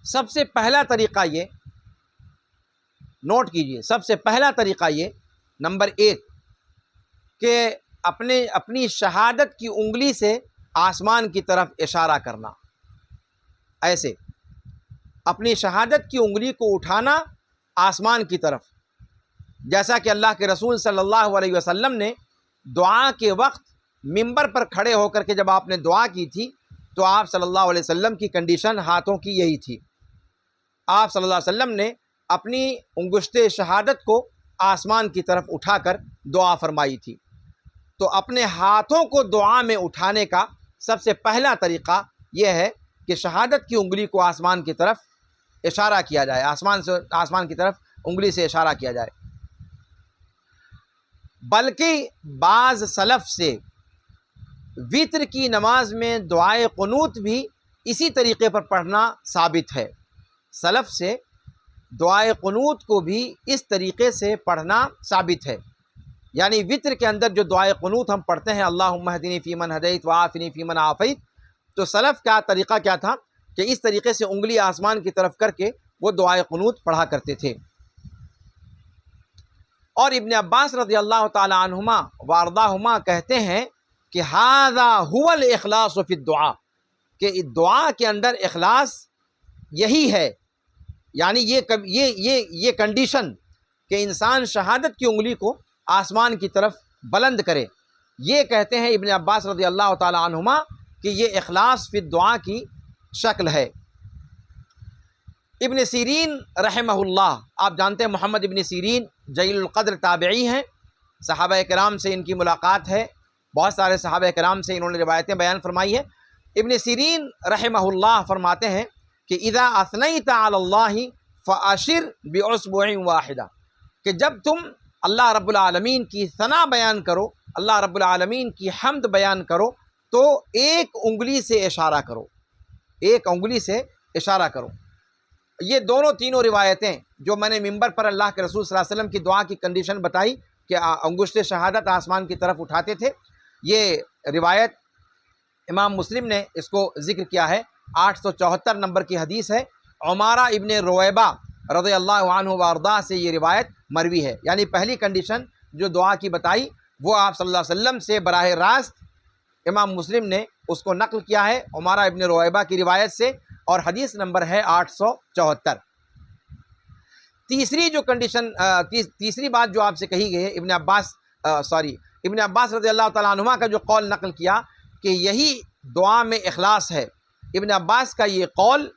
سب سے پہلا طریقہ یہ نوٹ کیجئے، سب سے پہلا طریقہ یہ نمبر 1 کہ اپنی شہادت کی انگلی سے آسمان کی طرف اشارہ کرنا، ایسے اپنی شہادت کی انگلی کو اٹھانا آسمان کی طرف، جیسا کہ اللہ کے رسول صلی اللہ علیہ وسلم نے دعا کے وقت ممبر پر کھڑے ہو کر کے جب آپ نے دعا کی تھی تو آپ صلی اللہ علیہ وسلم کی کنڈیشن ہاتھوں کی یہی تھی۔ آپ صلی اللہ علیہ وسلم نے اپنی انگشت شہادت کو آسمان کی طرف اٹھا کر دعا فرمائی تھی۔ تو اپنے ہاتھوں کو دعا میں اٹھانے کا سب سے پہلا طریقہ یہ ہے کہ شہادت کی انگلی کو آسمان کی طرف اشارہ کیا جائے، آسمان کی طرف انگلی سے اشارہ کیا جائے۔ بلکہ بعض سلف سے وتر کی نماز میں دعائے قنوت بھی اسی طریقے پر پڑھنا ثابت ہے۔ سلف سے دعائے قنوت کو بھی اس طریقے سے پڑھنا ثابت ہے، یعنی وتر کے اندر جو دعائے قنوت ہم پڑھتے ہیں اللہم اہدنی فیمن ہدیت وعافنی فیمن عافیت، تو سلف کا طریقہ کیا تھا کہ اس طریقے سے انگلی آسمان کی طرف کر کے وہ دعائے قنوت پڑھا کرتے تھے۔ اور ابن عباس رضی اللہ تعالی عنہما وارضاہما کہتے ہیں کہ ھذا ھو الاخلاص فی الدعاء، کہ دعا کے اندر اخلاص یہی ہے، یعنی یہ کنڈیشن کہ انسان شہادت کی انگلی کو آسمان کی طرف بلند کرے، یہ کہتے ہیں ابن عباس رضی اللہ تعالی عنہما کہ یہ اخلاص فی الدعاء کی شکل ہے۔ ابن سیرین رحمہ اللہ، آپ جانتے ہیں محمد ابن سیرین جلیل القدر تابعی ہیں، صحابہ کرام سے ان کی ملاقات ہے، بہت سارے صحابہ کرام سے انہوں نے روایتیں بیان فرمائی ہیں۔ ابن سیرین رحمہ اللہ فرماتے ہیں کہ اذا اثنیت علی اللہ فاشر باصبع واحدہ، کہ جب تم اللہ رب العالمین کی ثنا بیان کرو، اللہ رب العالمین کی حمد بیان کرو تو ایک انگلی سے اشارہ کرو، ایک انگلی سے اشارہ کرو۔ یہ تینوں روایتیں جو میں نے ممبر پر اللہ کے رسول صلی اللہ علیہ وسلم کی دعا کی کنڈیشن بتائی کہ انگشت شہادت آسمان کی طرف اٹھاتے تھے، یہ روایت امام مسلم نے اس کو ذکر کیا ہے، 874 نمبر کی حدیث ہے۔ عمارہ ابن رویبہ رضی اللہ عنہ وارضاہ سے یہ روایت مروی ہے، یعنی پہلی کنڈیشن جو دعا کی بتائی وہ آپ صلی اللہ علیہ وسلم سے براہ راست امام مسلم نے اس کو نقل کیا ہے عمارہ ابن رویبہ کی روایت سے، اور حدیث نمبر ہے 874۔ تیسری جو کنڈیشن تیسری بات جو آپ سے کہی گئی ہے، ابن عباس رضی اللہ تعالیٰ عنہما کا جو قول نقل کیا کہ یہی دعا میں اخلاص ہے، ابن عباس کا یہ قول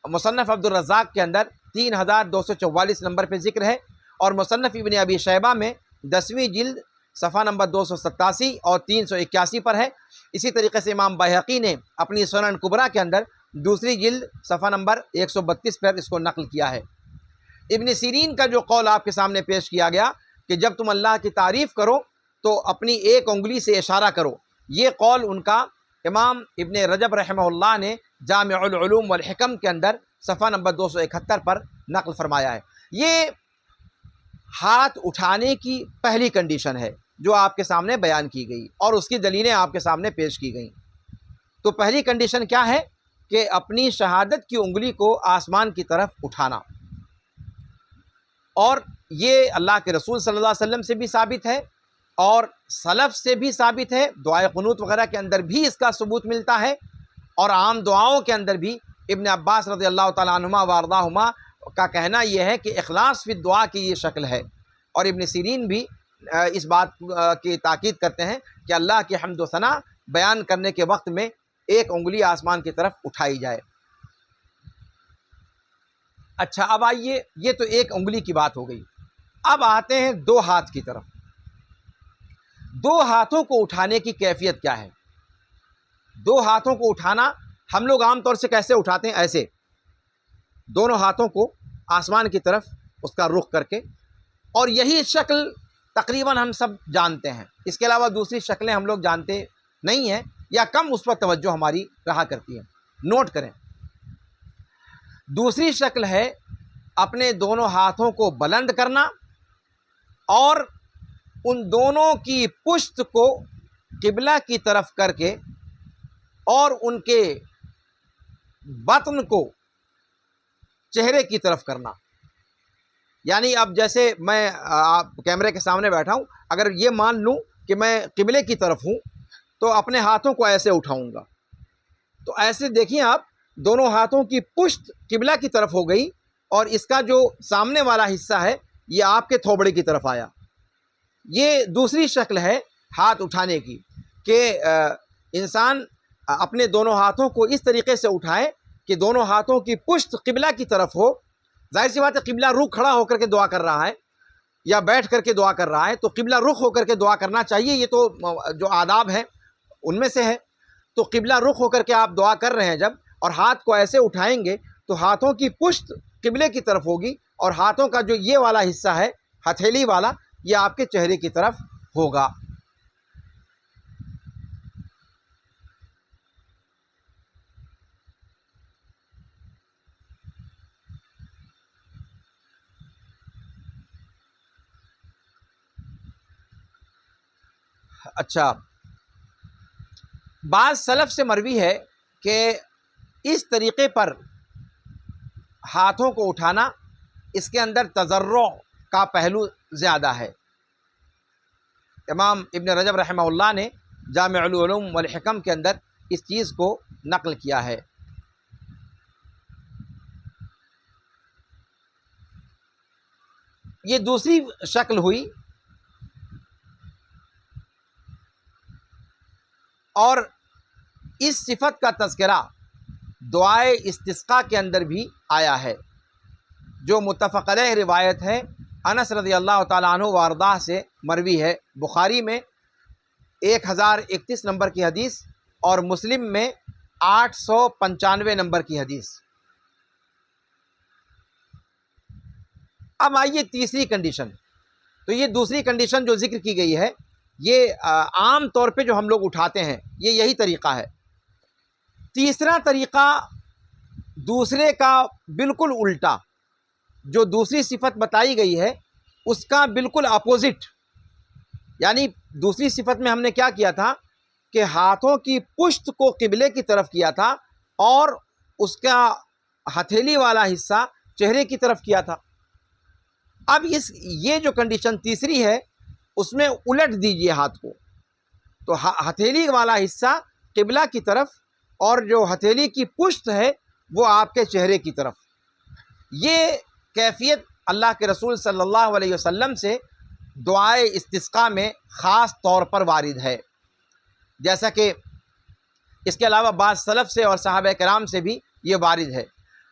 مصنف عبد الرزاق کے اندر 3244 نمبر پہ ذکر ہے، اور مصنف ابن ابی شیبہ میں 10ویں جلد صفحہ نمبر 287 اور 381 پر ہے۔ اسی طریقے سے امام بہقی نے اپنی سنن کبریٰ کے اندر 2 جلد صفحہ نمبر 132 پر اس کو نقل کیا ہے۔ ابن سیرین کا جو قول آپ کے سامنے پیش کیا گیا کہ جب تم اللہ کی تعریف کرو تو اپنی ایک انگلی سے اشارہ کرو، یہ قول ان کا امام ابن رجب رحمہ اللہ نے جامع العلوم والحکم کے اندر صفحہ نمبر 271 پر نقل فرمایا ہے۔ یہ ہاتھ اٹھانے کی پہلی کنڈیشن ہے جو آپ کے سامنے بیان کی گئی، اور اس کی دلیلیں آپ کے سامنے پیش کی گئیں۔ تو پہلی کنڈیشن کیا ہے کہ اپنی شہادت کی انگلی کو آسمان کی طرف اٹھانا، اور یہ اللہ کے رسول صلی اللہ علیہ وسلم سے بھی ثابت ہے اور سلف سے بھی ثابت ہے، دعائے قنوت وغیرہ کے اندر بھی اس کا ثبوت ملتا ہے، اور عام دعاؤں کے اندر بھی ابن عباس رضی اللہ تعالیٰ عنہما وارضاہما کا کہنا یہ ہے کہ اخلاص فی دعا کی یہ شکل ہے، اور ابن سیرین بھی اس بات کی تاکید کرتے ہیں کہ اللہ کی حمد و ثنا بیان کرنے کے وقت میں ایک انگلی آسمان کی طرف اٹھائی جائے۔ اچھا، اب آئیے، یہ تو ایک انگلی کی بات ہو گئی، اب آتے ہیں 2 ہاتھ کی طرف۔ 2 ہاتھوں کو اٹھانے کی کیفیت کیا ہے؟ 2 ہاتھوں کو اٹھانا ہم لوگ عام طور سے کیسے اٹھاتے ہیں؟ ایسے دونوں ہاتھوں کو آسمان کی طرف اس کا رخ کر کے، اور یہی شکل تقریباً ہم سب جانتے ہیں، اس کے علاوہ دوسری شکلیں ہم لوگ جانتے نہیں ہیں یا کم اس پر توجہ ہماری رہا کرتی ہے۔ نوٹ کریں، دوسری شکل ہے اپنے دونوں ہاتھوں کو بلند کرنا اور ان دونوں کی پشت کو قبلہ کی طرف کر کے اور ان کے بطن کو چہرے کی طرف کرنا. یعنی اب جیسے میں آپ کیمرے کے سامنے بیٹھا ہوں، اگر یہ مان لوں کہ میں قبلے کی طرف ہوں تو اپنے ہاتھوں کو ایسے اٹھاؤں گا. تو ایسے دیکھیں آپ، دونوں ہاتھوں کی پشت قبلہ کی طرف ہو گئی اور اس کا جو سامنے والا حصہ ہے یہ آپ کے تھوبڑے کی طرف آیا. یہ دوسری شکل ہے ہاتھ اٹھانے کی کہ انسان اپنے دونوں ہاتھوں کو اس طریقے سے اٹھائے کہ دونوں ہاتھوں کی پشت قبلہ کی طرف ہو. ظاہر سی بات ہے قبلہ رخ کھڑا ہو کر کے دعا کر رہا ہے یا بیٹھ کر کے دعا کر رہا ہے تو قبلہ رخ ہو کر کے دعا کرنا چاہیے. یہ تو جو آداب ہیں ان میں سے ہے. تو قبلہ رخ ہو کر کے آپ دعا کر رہے ہیں جب، اور ہاتھ کو ایسے اٹھائیں گے تو ہاتھوں کی پشت قبلے کی طرف ہوگی اور ہاتھوں کا جو یہ والا حصہ ہے ہتھیلی والا یہ آپ کے چہرے کی طرف ہوگا. اچھا، بعض سلف سے مروی ہے کہ اس طریقے پر ہاتھوں کو اٹھانا، اس کے اندر تضرع کا پہلو زیادہ ہے. امام ابن رجب رحمہ اللہ نے جامع العلوم والحکم کے اندر اس چیز کو نقل کیا ہے. یہ دوسری شکل ہوئی. اور اس صفت کا تذکرہ دعائے استسقاء کے اندر بھی آیا ہے جو متفق علیہ روایت ہے، انس رضی اللہ تعالیٰ عنہ وارضاہ سے مروی ہے. بخاری میں 1031 نمبر کی حدیث اور مسلم میں 895 نمبر کی حدیث. اب آئیے تیسری کنڈیشن. تو یہ دوسری کنڈیشن جو ذکر کی گئی ہے یہ عام طور پہ جو ہم لوگ اٹھاتے ہیں یہ یہی طریقہ ہے. تیسرا طریقہ دوسرے کا بالکل الٹا، جو دوسری صفت بتائی گئی ہے اس کا بالکل اپوزٹ. یعنی دوسری صفت میں ہم نے کیا کیا تھا کہ ہاتھوں کی پشت کو قبلے کی طرف کیا تھا اور اس کا ہتھیلی والا حصہ چہرے کی طرف کیا تھا. اب یہ جو کنڈیشن تیسری ہے اس میں الٹ دیجئے ہاتھ کو، تو ہتھیلی والا حصہ قبلہ کی طرف اور جو ہتھیلی کی پشت ہے وہ آپ کے چہرے کی طرف. یہ کیفیت اللہ کے رسول صلی اللہ علیہ وسلم سے دعائے استسقاء میں خاص طور پر وارد ہے، جیسا کہ اس کے علاوہ بعض سلف سے اور صحابہ کرام سے بھی یہ وارد ہے.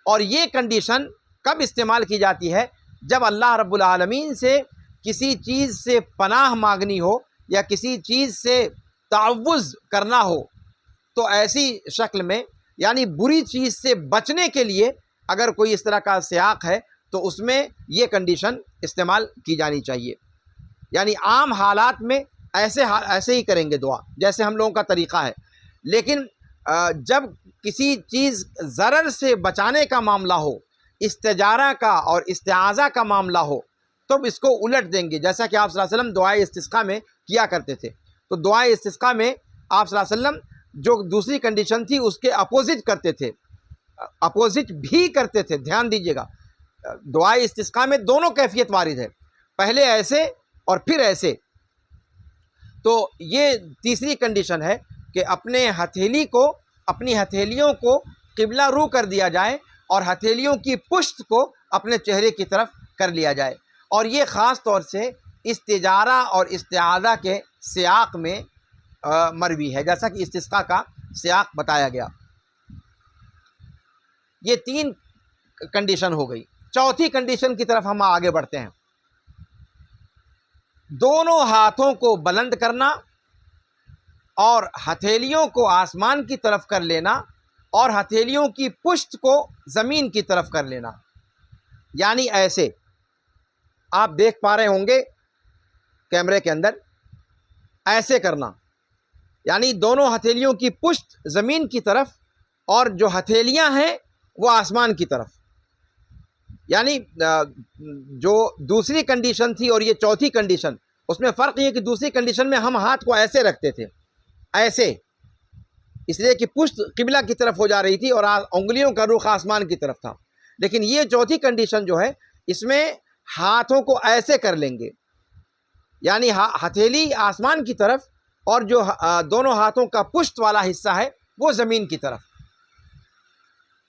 اور یہ کنڈیشن کب استعمال کی جاتی ہے؟ جب اللہ رب العالمین سے کسی چیز سے پناہ مانگنی ہو یا کسی چیز سے تعوذ کرنا ہو، تو ایسی شکل میں یعنی بری چیز سے بچنے کے لیے اگر کوئی اس طرح کا سیاق ہے تو اس میں یہ کنڈیشن استعمال کی جانی چاہیے. یعنی عام حالات میں ایسے ہی کریں گے دعا جیسے ہم لوگوں کا طریقہ ہے، لیکن جب کسی چیز ضرر سے بچانے کا معاملہ ہو، استجارہ کا اور استعاذہ کا معاملہ ہو، تو اس کو الٹ دیں گے، جیسا کہ آپ صلی اللہ علیہ وسلم دعائے استسقاء میں کیا کرتے تھے. تو دعائے استسقاء میں آپ صلی اللہ علیہ وسلم جو دوسری کنڈیشن تھی اس کے اپوزٹ کرتے تھے، اپوزٹ بھی کرتے تھے. دھیان دیجیے گا، دعائے استسقاء میں دونوں کیفیت وارد ہے، پہلے ایسے اور پھر ایسے. تو یہ تیسری کنڈیشن ہے کہ اپنے ہتھیلی کو، اپنی ہتھیلیوں کو قبلہ رو کر دیا جائے اور ہتھیلیوں کی پشت کو اپنے چہرے کی طرف کر لیا جائے. اور یہ خاص طور سے استجارہ اور استعاذہ کے سیاق میں مروی ہے، جیسا کہ استسقاء کا سیاق بتایا گیا. یہ تین کنڈیشن ہو گئی. چوتھی کنڈیشن کی طرف ہم آگے بڑھتے ہیں. دونوں ہاتھوں کو بلند کرنا اور ہتھیلیوں کو آسمان کی طرف کر لینا اور ہتھیلیوں کی پشت کو زمین کی طرف کر لینا. یعنی ایسے آپ دیکھ پا رہے ہوں گے کیمرے کے اندر، ایسے کرنا یعنی دونوں ہتھیلیوں کی پشت زمین کی طرف اور جو ہتھیلیاں ہیں وہ آسمان کی طرف. یعنی جو دوسری کنڈیشن تھی اور یہ چوتھی کنڈیشن، اس میں فرق یہ کہ دوسری کنڈیشن میں ہم ہاتھ کو ایسے رکھتے تھے، ایسے، اس لیے کہ پشت قبلہ کی طرف ہو جا رہی تھی اور انگلیوں کا رخ آسمان کی طرف تھا. لیکن یہ چوتھی کنڈیشن جو ہے اس میں ہاتھوں کو ایسے کر لیں گے، یعنی ہتھیلی آسمان کی طرف اور جو دونوں ہاتھوں کا پشت والا حصہ ہے وہ زمین کی طرف.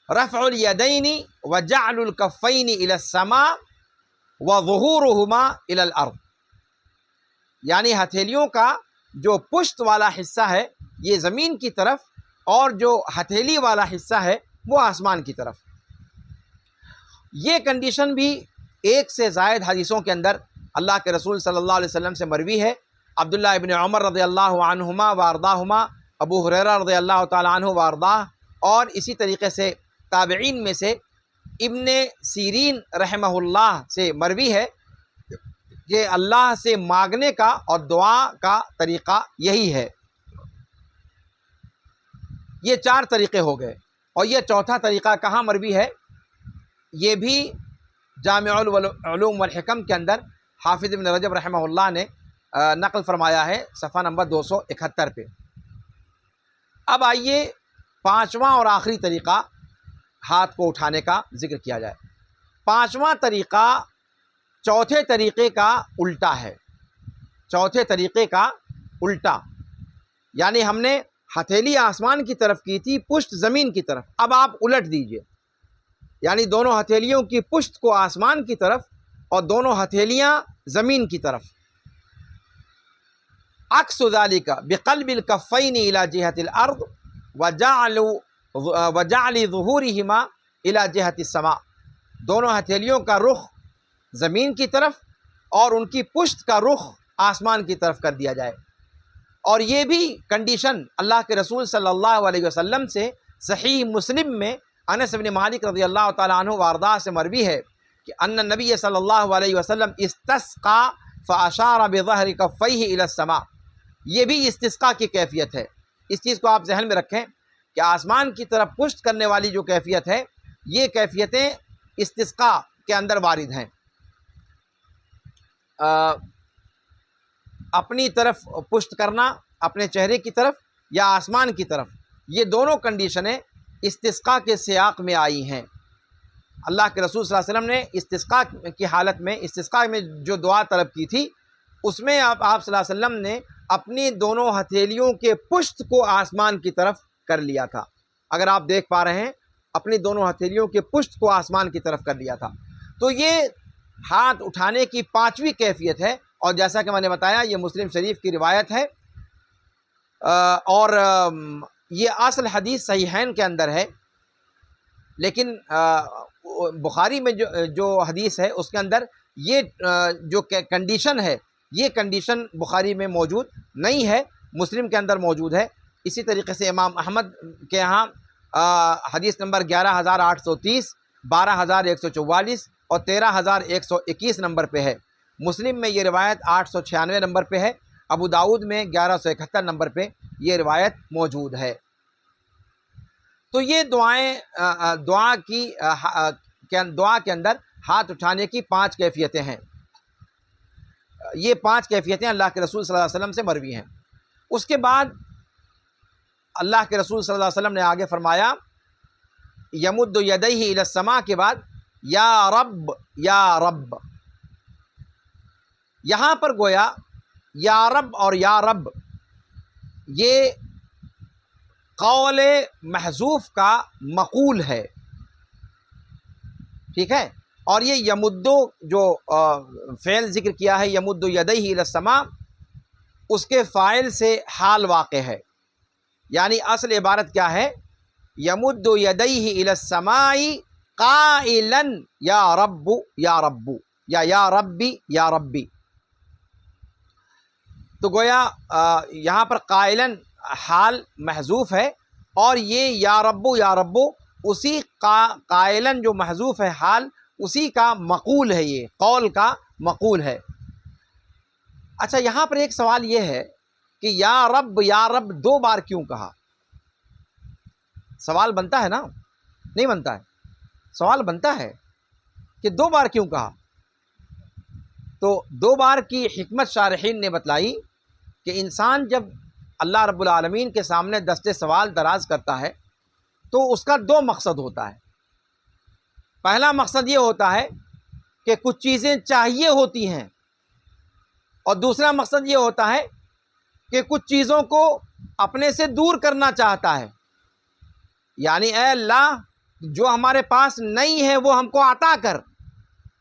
رفع الیدین وجعل الکفین الی السماء وظہورہما الی الارض، یعنی ہتھیلیوں کا جو پشت والا حصہ ہے یہ زمین کی طرف اور جو ہتھیلی والا حصہ ہے وہ آسمان کی طرف. یہ کنڈیشن بھی ایک سے زائد حدیثوں کے اندر اللہ کے رسول صلی اللہ علیہ وسلم سے مروی ہے. عبداللہ ابن عمر رضی اللہ عنہما وارضاہما، ابو ہریرہ رضی اللہ تعالی عنہ وارضاہ، اور اسی طریقے سے تابعین میں سے ابن سیرین رحمہ اللہ سے مروی ہے کہ اللہ سے مانگنے کا اور دعا کا طریقہ یہی ہے. یہ 4 طریقے ہو گئے، اور یہ چوتھا طریقہ کہاں مروی ہے؟ یہ بھی جامع العلوم والحکم کے اندر حافظ ابن رجب رحمہ اللہ نے نقل فرمایا ہے، صفحہ نمبر 271 پہ. اب آئیے 5واں اور آخری طریقہ ہاتھ کو اٹھانے کا ذکر کیا جائے. 5واں طریقہ چوتھے طریقے کا الٹا ہے. چوتھے طریقے کا الٹا، یعنی ہم نے ہتھیلی آسمان کی طرف کی تھی، پشت زمین کی طرف. اب آپ الٹ دیجئے، یعنی دونوں ہتھیلیوں کی پشت کو آسمان کی طرف اور دونوں ہتھیلیاں زمین کی طرف. عکس ذالک بقلب الکفین الی جہت الارض وجعل ظہورہما الی جہت السماء، دونوں ہتھیلیوں کا رخ زمین کی طرف اور ان کی پشت کا رخ آسمان کی طرف کر دیا جائے. اور یہ بھی کنڈیشن اللہ کے رسول صلی اللہ علیہ وسلم سے صحیح مسلم میں انس بن مالک رضی اللہ تعالی عنہ وارضاہ سے مروی ہے کہ ان النبی صلی اللہ علیہ وسلم استسقا فاشار بظہر کفیہ الی السماء. یہ بھی استسقاء کی کیفیت ہے. اس چیز کو آپ ذہن میں رکھیں کہ آسمان کی طرف پشت کرنے والی جو کیفیت ہے، یہ کیفیتیں استسقاء کے اندر وارد ہیں. اپنی طرف پشت کرنا، اپنے چہرے کی طرف یا آسمان کی طرف، یہ دونوں کنڈیشنیں استسقاء کے سیاق میں آئی ہیں. اللہ کے رسول صلی اللہ علیہ وسلم نے استسقاء کی حالت میں، استسقاء میں جو دعا طلب کی تھی، اس میں آپ صلی اللہ علیہ وسلم نے اپنی دونوں ہتھیلیوں کے پشت کو آسمان کی طرف کر لیا تھا. اگر آپ دیکھ پا رہے ہیں، اپنی دونوں ہتھیلیوں کے پشت کو آسمان کی طرف کر لیا تھا. تو یہ ہاتھ اٹھانے کی 5ویں کیفیت ہے، اور جیسا کہ میں نے بتایا یہ مسلم شریف کی روایت ہے، اور یہ اصل حدیث صحیحین کے اندر ہے. لیکن بخاری میں جو حدیث ہے اس کے اندر یہ جو کنڈیشن ہے، یہ کنڈیشن بخاری میں موجود نہیں ہے، مسلم کے اندر موجود ہے. اسی طریقے سے امام احمد کے ہاں حدیث نمبر 11830، 12144 اور 13121 نمبر پہ ہے. مسلم میں یہ روایت 896 نمبر پہ ہے. ابو داؤد میں 1171 نمبر پہ یہ روایت موجود ہے. تو یہ دعا کے اندر ہاتھ اٹھانے کی 5 کیفیتیں ہیں. یہ 5 کیفیتیں اللہ کے رسول صلی اللہ علیہ وسلم سے مروی ہیں. اس کے بعد اللہ کے رسول صلی اللہ علیہ وسلم نے آگے فرمایا، یمد یدیہ الی السماء کے بعد یا رب یا رب. یہاں پر گویا یا رب اور یا رب یہ قول محذوف کا مقول ہے، ٹھیک ہے. اور یہ یمدو جو فعل ذکر کیا ہے، یمد یدیہ الی السماء، اس کے فاعل سے حال واقع ہے. یعنی اصل عبارت کیا ہے؟ یمد یدیہ الی السماء قائلا یا رب یا رب، یا ربی یا ربی. تو گویا یہاں پر قائلاً حال محذوف ہے، اور یہ یا ربو اسی قائلاً جو محذوف ہے حال، اسی کا مقول ہے، یہ قول کا مقول ہے. اچھا، یہاں پر ایک سوال یہ ہے کہ یا رب 2 بار کیوں کہا؟ سوال بنتا ہے نا؟ نہیں بنتا ہے؟ سوال بنتا ہے کہ 2 بار کیوں کہا. تو 2 بار کی حکمت شارحین نے بتلائی کہ انسان جب اللہ رب العالمین کے سامنے دست سوال دراز کرتا ہے تو اس کا 2 مقصد ہوتا ہے. پہلا مقصد یہ ہوتا ہے کہ کچھ چیزیں چاہیے ہوتی ہیں، اور دوسرا مقصد یہ ہوتا ہے کہ کچھ چیزوں کو اپنے سے دور کرنا چاہتا ہے، یعنی اے اللہ جو ہمارے پاس نہیں ہے وہ ہم کو عطا کر،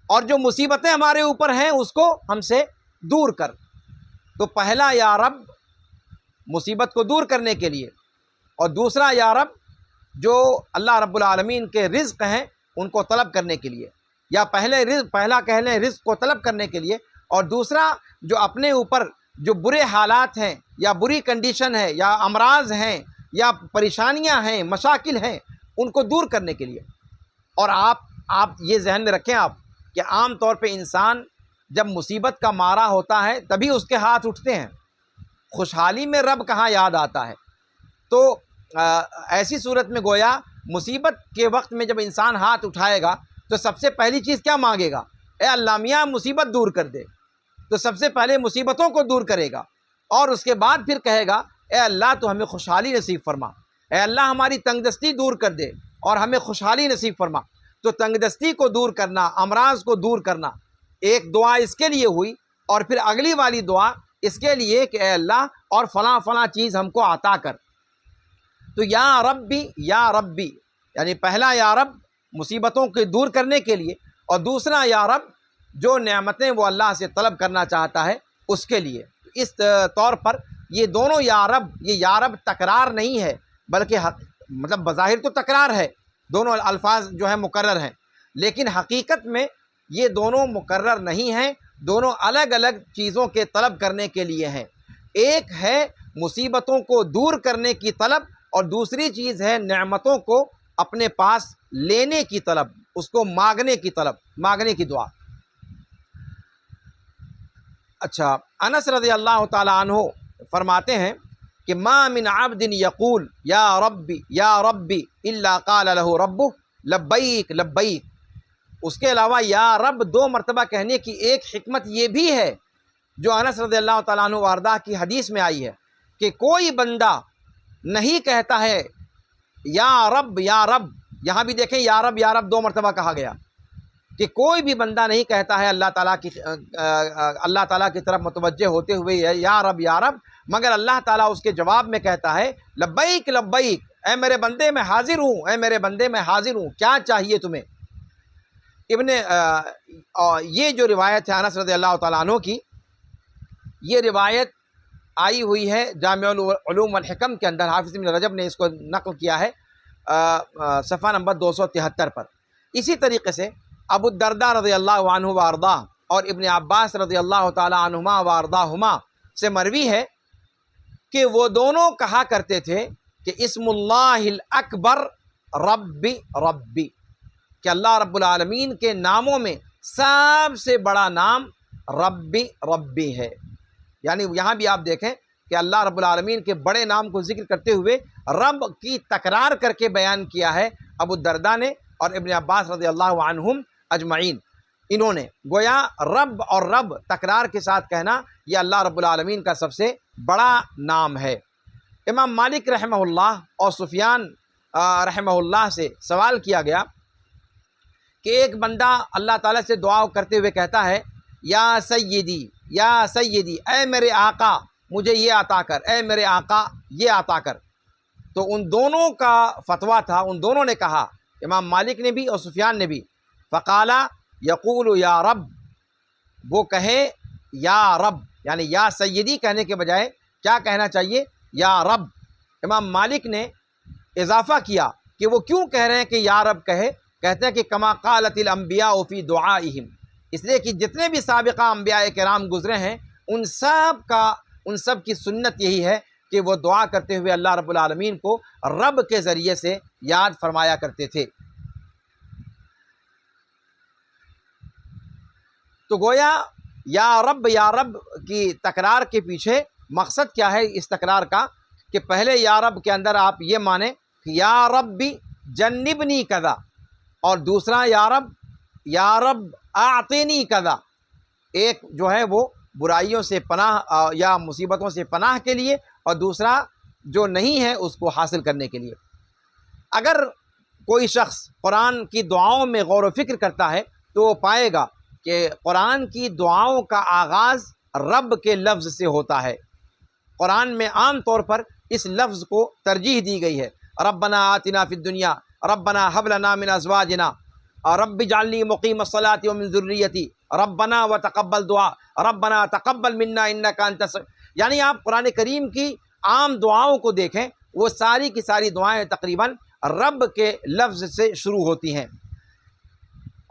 اور جو مصیبتیں ہمارے اوپر ہیں اس کو ہم سے دور کر۔ تو پہلا یا رب مصیبت کو دور کرنے کے لیے، اور دوسرا یا رب جو اللہ رب العالمین کے رزق ہیں ان کو طلب کرنے کے لیے، یا پہلا کہہ لیں رزق کو طلب کرنے کے لیے، اور دوسرا جو اپنے اوپر جو برے حالات ہیں یا بری کنڈیشن ہے یا امراض ہیں یا پریشانیاں ہیں، مشاکل ہیں، ان کو دور کرنے کے لیے۔ اور آپ یہ ذہن میں رکھیں آپ کہ عام طور پہ انسان جب مصیبت کا مارا ہوتا ہے تبھی اس کے ہاتھ اٹھتے ہیں، خوشحالی میں رب کہاں یاد آتا ہے۔ تو ایسی صورت میں گویا مصیبت کے وقت میں جب انسان ہاتھ اٹھائے گا تو سب سے پہلی چیز کیا مانگے گا؟ اے اللہ میاں مصیبت دور کر دے۔ تو سب سے پہلے مصیبتوں کو دور کرے گا، اور اس کے بعد پھر کہے گا اے اللہ تو ہمیں خوشحالی نصیب فرما، اے اللہ ہماری تنگ دستی دور کر دے اور ہمیں خوشحالی نصیب فرما۔ تو تنگ دستی کو دور کرنا، امراض کو دور کرنا، ایک دعا اس کے لیے ہوئی، اور پھر اگلی والی دعا اس کے لیے کہ اے اللہ اور فلاں فلاں چیز ہم کو عطا کر۔ تو یا ربی یعنی پہلا یا رب مصیبتوں کے دور کرنے کے لیے، اور دوسرا یا رب جو نعمتیں وہ اللہ سے طلب کرنا چاہتا ہے اس کے لیے۔ اس طور پر یہ دونوں یا رب تکرار نہیں ہے، بلکہ مطلب بظاہر تو تکرار ہے، دونوں الفاظ جو ہیں مکرر ہیں، لیکن حقیقت میں یہ دونوں مکرر نہیں ہیں، دونوں الگ الگ چیزوں کے طلب کرنے کے لیے ہیں۔ ایک ہے مصیبتوں کو دور کرنے کی طلب، اور دوسری چیز ہے نعمتوں کو اپنے پاس لینے کی طلب، اس کو مانگنے کی طلب، مانگنے کی دعا۔ اچھا، انس رضی اللہ تعالی عنہ فرماتے ہیں کہ ما من عبد یقول یا ربی الا قال له ربه لبیک لبیک۔ اس کے علاوہ یا رب 2 مرتبہ کہنے کی ایک حکمت یہ بھی ہے جو انس رضی اللہ تعالیٰ عنہ وارضہ کی حدیث میں آئی ہے کہ کوئی بندہ نہیں کہتا ہے یا رب یا رب، یہاں بھی دیکھیں یا رب 2 مرتبہ کہا گیا، کہ کوئی بھی بندہ نہیں کہتا ہے اللہ تعالیٰ کی طرف متوجہ ہوتے ہوئے یا رب، مگر اللہ تعالیٰ اس کے جواب میں کہتا ہے لبیک لبیک، اے میرے بندے میں حاضر ہوں، اے میرے بندے میں حاضر ہوں، کیا چاہیے تمہیں۔ یہ جو روایت ہے انس رضی اللہ تعالیٰ عنہ کی، یہ روایت آئی ہوئی ہے جامع العلوم والحکم کے اندر، حافظ ابن رجب نے اس کو نقل کیا ہے صفحہ نمبر 273 پر۔ اسی طریقے سے ابو الدرداء رضی اللہ عنہ وارضاہ اور ابن عباس رضی اللہ تعالی عنہما وارضاہما سے مروی ہے کہ وہ دونوں کہا کرتے تھے کہ اسم اللہ الاکبر ربی ربی، کہ اللہ رب العالمین کے ناموں میں سب سے بڑا نام ربی ربی ہے۔ یعنی یہاں بھی آپ دیکھیں کہ اللہ رب العالمین کے بڑے نام کو ذکر کرتے ہوئے رب کی تکرار کر کے بیان کیا ہے ابو الدرداء نے اور ابن عباس رضی اللہ عنہم اجمعین۔ انہوں نے گویا رب اور رب تکرار کے ساتھ کہنا یہ اللہ رب العالمین کا سب سے بڑا نام ہے۔ امام مالک رحمہ اللہ اور سفیان رحمہ اللہ سے سوال کیا گیا کہ ایک بندہ اللہ تعالیٰ سے دعا کرتے ہوئے کہتا ہے یا سیدی اے میرے آقا مجھے یہ عطا کر، اے میرے آقا یہ عطا کر۔ تو ان دونوں کا فتویٰ تھا، ان دونوں نے کہا، امام مالک نے بھی اور سفیان نے بھی، فقالا یقول یا رب، وہ کہے یا رب، یعنی یا سیدی کہنے کے بجائے کیا کہنا چاہیے؟ یا رب۔ امام مالک نے اضافہ کیا کہ وہ کیوں کہہ رہے ہیں کہ یا رب کہتے ہیں کہ کما قالت الانبیاء فی دعائہم، اس لیے کہ جتنے بھی سابقہ انبیاء کرام گزرے ہیں ان سب کی سنت یہی ہے کہ وہ دعا کرتے ہوئے اللہ رب العالمین کو رب کے ذریعے سے یاد فرمایا کرتے تھے۔ تو گویا یا رب کی تکرار کے پیچھے مقصد کیا ہے اس تکرار کا کہ پہلے یا رب کے اندر آپ یہ مانیں کہ یا ربی جنبنی کذا، اور دوسرا یا رب اعطینی کذا، ایک جو ہے وہ برائیوں سے پناہ یا مصیبتوں سے پناہ کے لیے، اور دوسرا جو نہیں ہے اس کو حاصل کرنے کے لیے۔ اگر کوئی شخص قرآن کی دعاؤں میں غور و فکر کرتا ہے تو وہ پائے گا کہ قرآن کی دعاؤں کا آغاز رب کے لفظ سے ہوتا ہے۔ قرآن میں عام طور پر اس لفظ کو ترجیح دی گئی ہے، ربنا آتنا فی الدنیا، ربنا هب لنا من ازواجنا، رب اجعلنی مقیم الصلاۃ ومن ذریتی، ربنا وتقبل دعا، ربنا تقبل منا انک انت یعنی آپ قرآن کریم کی عام دعاؤں کو دیکھیں، وہ ساری کی ساری دعائیں تقریباً رب کے لفظ سے شروع ہوتی ہیں۔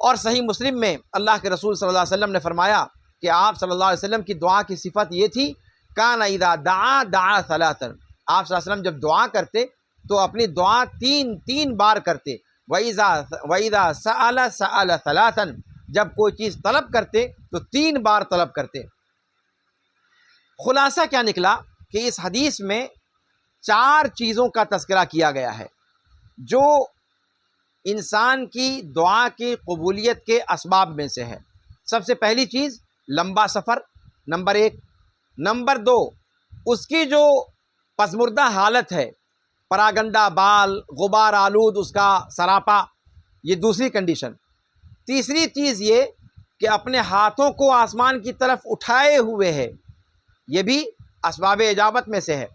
اور صحیح مسلم میں اللہ کے رسول صلی اللہ علیہ وسلم نے فرمایا کہ آپ صلی اللہ علیہ وسلم کی دعا کی صفت یہ تھی، کان اذا دعا دعا ثلاثا، آپ صلی اللہ علیہ وسلم جب دعا کرتے تو اپنی دعا تین بار کرتے، وَإِذَا سَأَلَ سَأَلَ ثَلَاثًا، جب کوئی چیز طلب کرتے تو 3 بار طلب کرتے۔ خلاصہ کیا نکلا کہ اس حدیث میں 4 چیزوں کا تذکرہ کیا گیا ہے جو انسان کی دعا کی قبولیت کے اسباب میں سے ہے۔ سب سے پہلی چیز لمبا سفر، نمبر 1۔ نمبر 2 اس کی جو پسمردہ حالت ہے، پراگندہ بال، غبار آلود اس کا سراپا، یہ دوسری کنڈیشن۔ تیسری چیز یہ کہ اپنے ہاتھوں کو آسمان کی طرف اٹھائے ہوئے ہے، یہ بھی اسباب اجابت میں سے ہے۔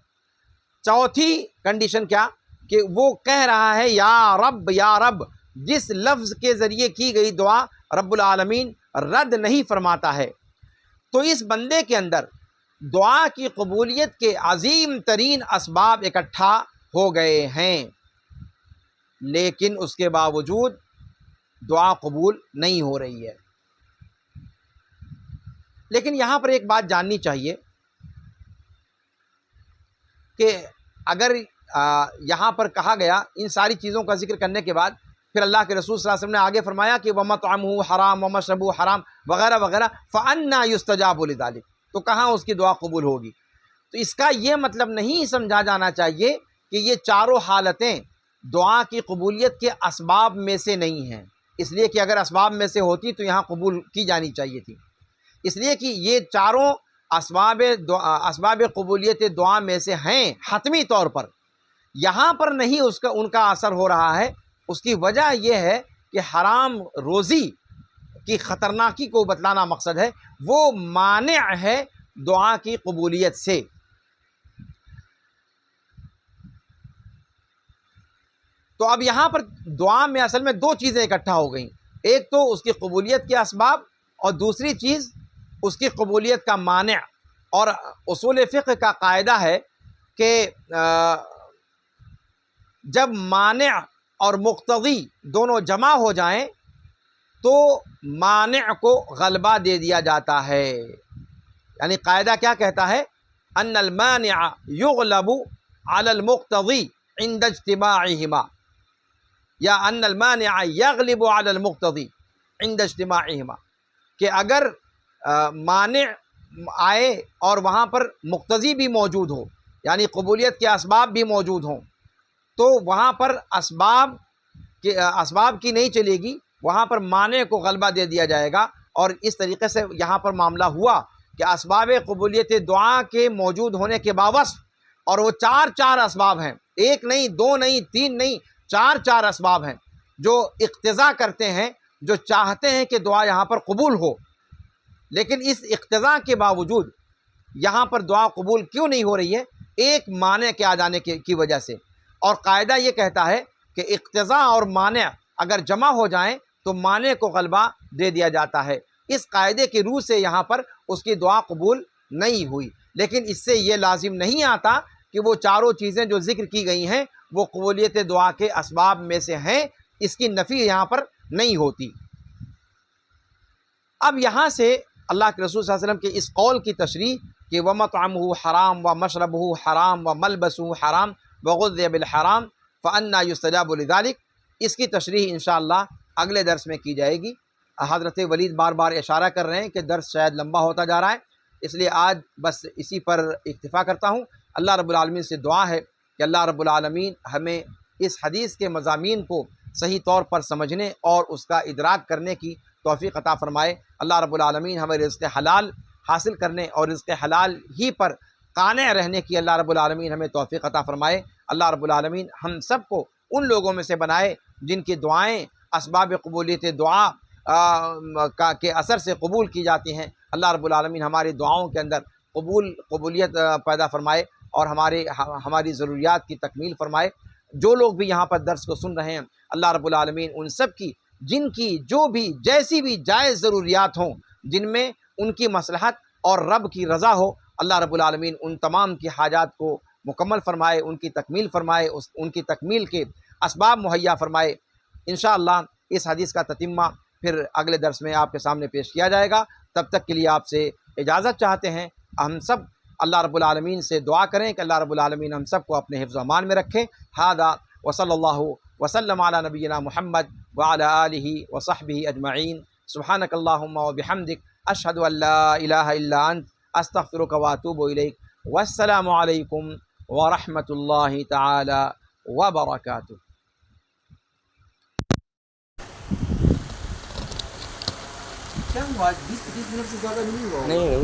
چوتھی کنڈیشن کیا کہ وہ کہہ رہا ہے یا رب یا رب، جس لفظ کے ذریعے کی گئی دعا رب العالمین رد نہیں فرماتا ہے۔ تو اس بندے کے اندر دعا کی قبولیت کے عظیم ترین اسباب اکٹھا ہو گئے ہیں، لیکن اس کے باوجود دعا قبول نہیں ہو رہی ہے۔ لیکن یہاں پر ایک بات جاننی چاہیے کہ اگر یہاں پر کہا گیا ان ساری چیزوں کا ذکر کرنے کے بعد پھر اللہ کے رسول صلی اللہ علیہ وسلم نے آگے فرمایا کہ وَمَطْعَمُهُ حرام وَمَشْرَبُهُ حرام وغیرہ وغیرہ فَأَنَّا يُسْتَجَابُ لِذَلِكَ، تو کہاں اس کی دعا قبول ہوگی؟ تو اس کا یہ مطلب نہیں سمجھا جانا چاہیے کہ یہ چاروں حالتیں دعا کی قبولیت کے اسباب میں سے نہیں ہیں، اس لیے کہ اگر اسباب میں سے ہوتی تو یہاں قبول کی جانی چاہیے تھی۔ اس لیے کہ یہ چاروں اسباب قبولیت دعا میں سے ہیں حتمی طور پر، یہاں پر نہیں ان کا اثر ہو رہا ہے۔ اس کی وجہ یہ ہے کہ حرام روزی کی خطرناکی کو بتلانا مقصد ہے، وہ مانع ہے دعا کی قبولیت سے۔ تو اب یہاں پر دعا میں اصل میں 2 چیزیں اکٹھا ہو گئیں، ایک تو اس کی قبولیت کے اسباب اور دوسری چیز اس کی قبولیت کا مانع۔ اور اصول فقہ کا قاعدہ ہے کہ جب مانع اور مقتضی دونوں جمع ہو جائیں تو مانع کو غلبہ دے دیا جاتا ہے۔ یعنی قاعدہ کیا کہتا ہے؟ ان المانع یغلب علی المقتضی عند اجتماعہما، یا ان المانع یغلب علی المقتضی عند اجتماعہما، کہ اگر مانع آئے اور وہاں پر مقتضی بھی موجود ہو، یعنی قبولیت کے اسباب بھی موجود ہوں، تو وہاں پر اسباب کی نہیں چلے گی، وہاں پر مانع کو غلبہ دے دیا جائے گا۔ اور اس طریقے سے یہاں پر معاملہ ہوا کہ اسباب قبولیت دعا کے موجود ہونے کے باوجود، اور وہ 4 اسباب ہیں، 1 نہیں 2 نہیں 3 نہیں، 4 اسباب ہیں جو اقتضا کرتے ہیں، جو چاہتے ہیں کہ دعا یہاں پر قبول ہو، لیکن اس اقتضا کے باوجود یہاں پر دعا قبول کیوں نہیں ہو رہی ہے؟ ایک مانع کے آ جانے کی وجہ سے۔ اور قاعدہ یہ کہتا ہے کہ اقتضا اور مانع اگر جمع ہو جائیں تو مانع کو غلبہ دے دیا جاتا ہے۔ اس قاعدے کی روح سے یہاں پر اس کی دعا قبول نہیں ہوئی، لیکن اس سے یہ لازم نہیں آتا کہ وہ 4 چیزیں جو ذکر کی گئی ہیں وہ قبولیت دعا کے اسباب میں سے ہیں، اس کی نفی یہاں پر نہیں ہوتی۔ اب یہاں سے اللہ کے رسول صلی اللہ علیہ وسلم کے اس قول کی تشریح کہ وَمَطْعَمُهُ حرام وَمَشْرَبُهُ حرام وَمَلْبَسُهُ حرام وَغُذِّيَ بِالْحَرَام فَأَنَّا يُسْتَجَابُ لِذَلِكَ، اس کی تشریح انشاءاللہ اگلے درس میں کی جائے گی۔ حضرت ولید بار بار اشارہ کر رہے ہیں کہ درس شاید لمبا ہوتا جا رہا ہے، اس لیے آج بس اسی پر اکتفا کرتا ہوں۔ اللہ رب العالمین سے دعا ہے کہ اللہ رب العالمین ہمیں اس حدیث کے مضامین کو صحیح طور پر سمجھنے اور اس کا ادراک کرنے کی توفیق عطا فرمائے۔ اللہ رب العالمین ہمیں رزق حلال حاصل کرنے اور رزق حلال ہی پر قانع رہنے کی اللہ رب العالمین ہمیں توفیق عطا فرمائے۔ اللہ رب العالمین ہم سب کو ان لوگوں میں سے بنائے جن کی دعائیں اسباب قبولیت دعا کے اثر سے قبول کی جاتی ہیں۔ اللہ رب العالمین ہماری دعاؤں کے اندر قبولیت پیدا فرمائے اور ہماری ضروریات کی تکمیل فرمائے۔ جو لوگ بھی یہاں پر درس کو سن رہے ہیں، اللہ رب العالمین ان سب کی، جن کی جو بھی جیسی بھی جائز ضروریات ہوں، جن میں ان کی مصلحت اور رب کی رضا ہو، اللہ رب العالمین ان تمام کی حاجات کو مکمل فرمائے، ان کی تکمیل فرمائے، ان کی تکمیل کے اسباب مہیا فرمائے۔ انشاءاللہ اس حدیث کا تتمہ پھر اگلے درس میں آپ کے سامنے پیش کیا جائے گا۔ تب تک کے لیے آپ سے اجازت چاہتے ہیں۔ ہم سب اللہ رب العالمین سے دعا کریں کہ اللہ رب العالمین ہم سب کو اپنے حفظ و امان میں رکھے۔ ھذا وصلی اللہ وسلم علی نبینا محمد وعلی آلہ وصحبہ اجمعین۔ سبحانک اللہم وبحمدک، اشہد ان لا الہ الا انت، استغفرک واتوب الیک۔ والسلام علیکم ورحمۃ اللہ تعالی وبرکاتہ۔ نہیں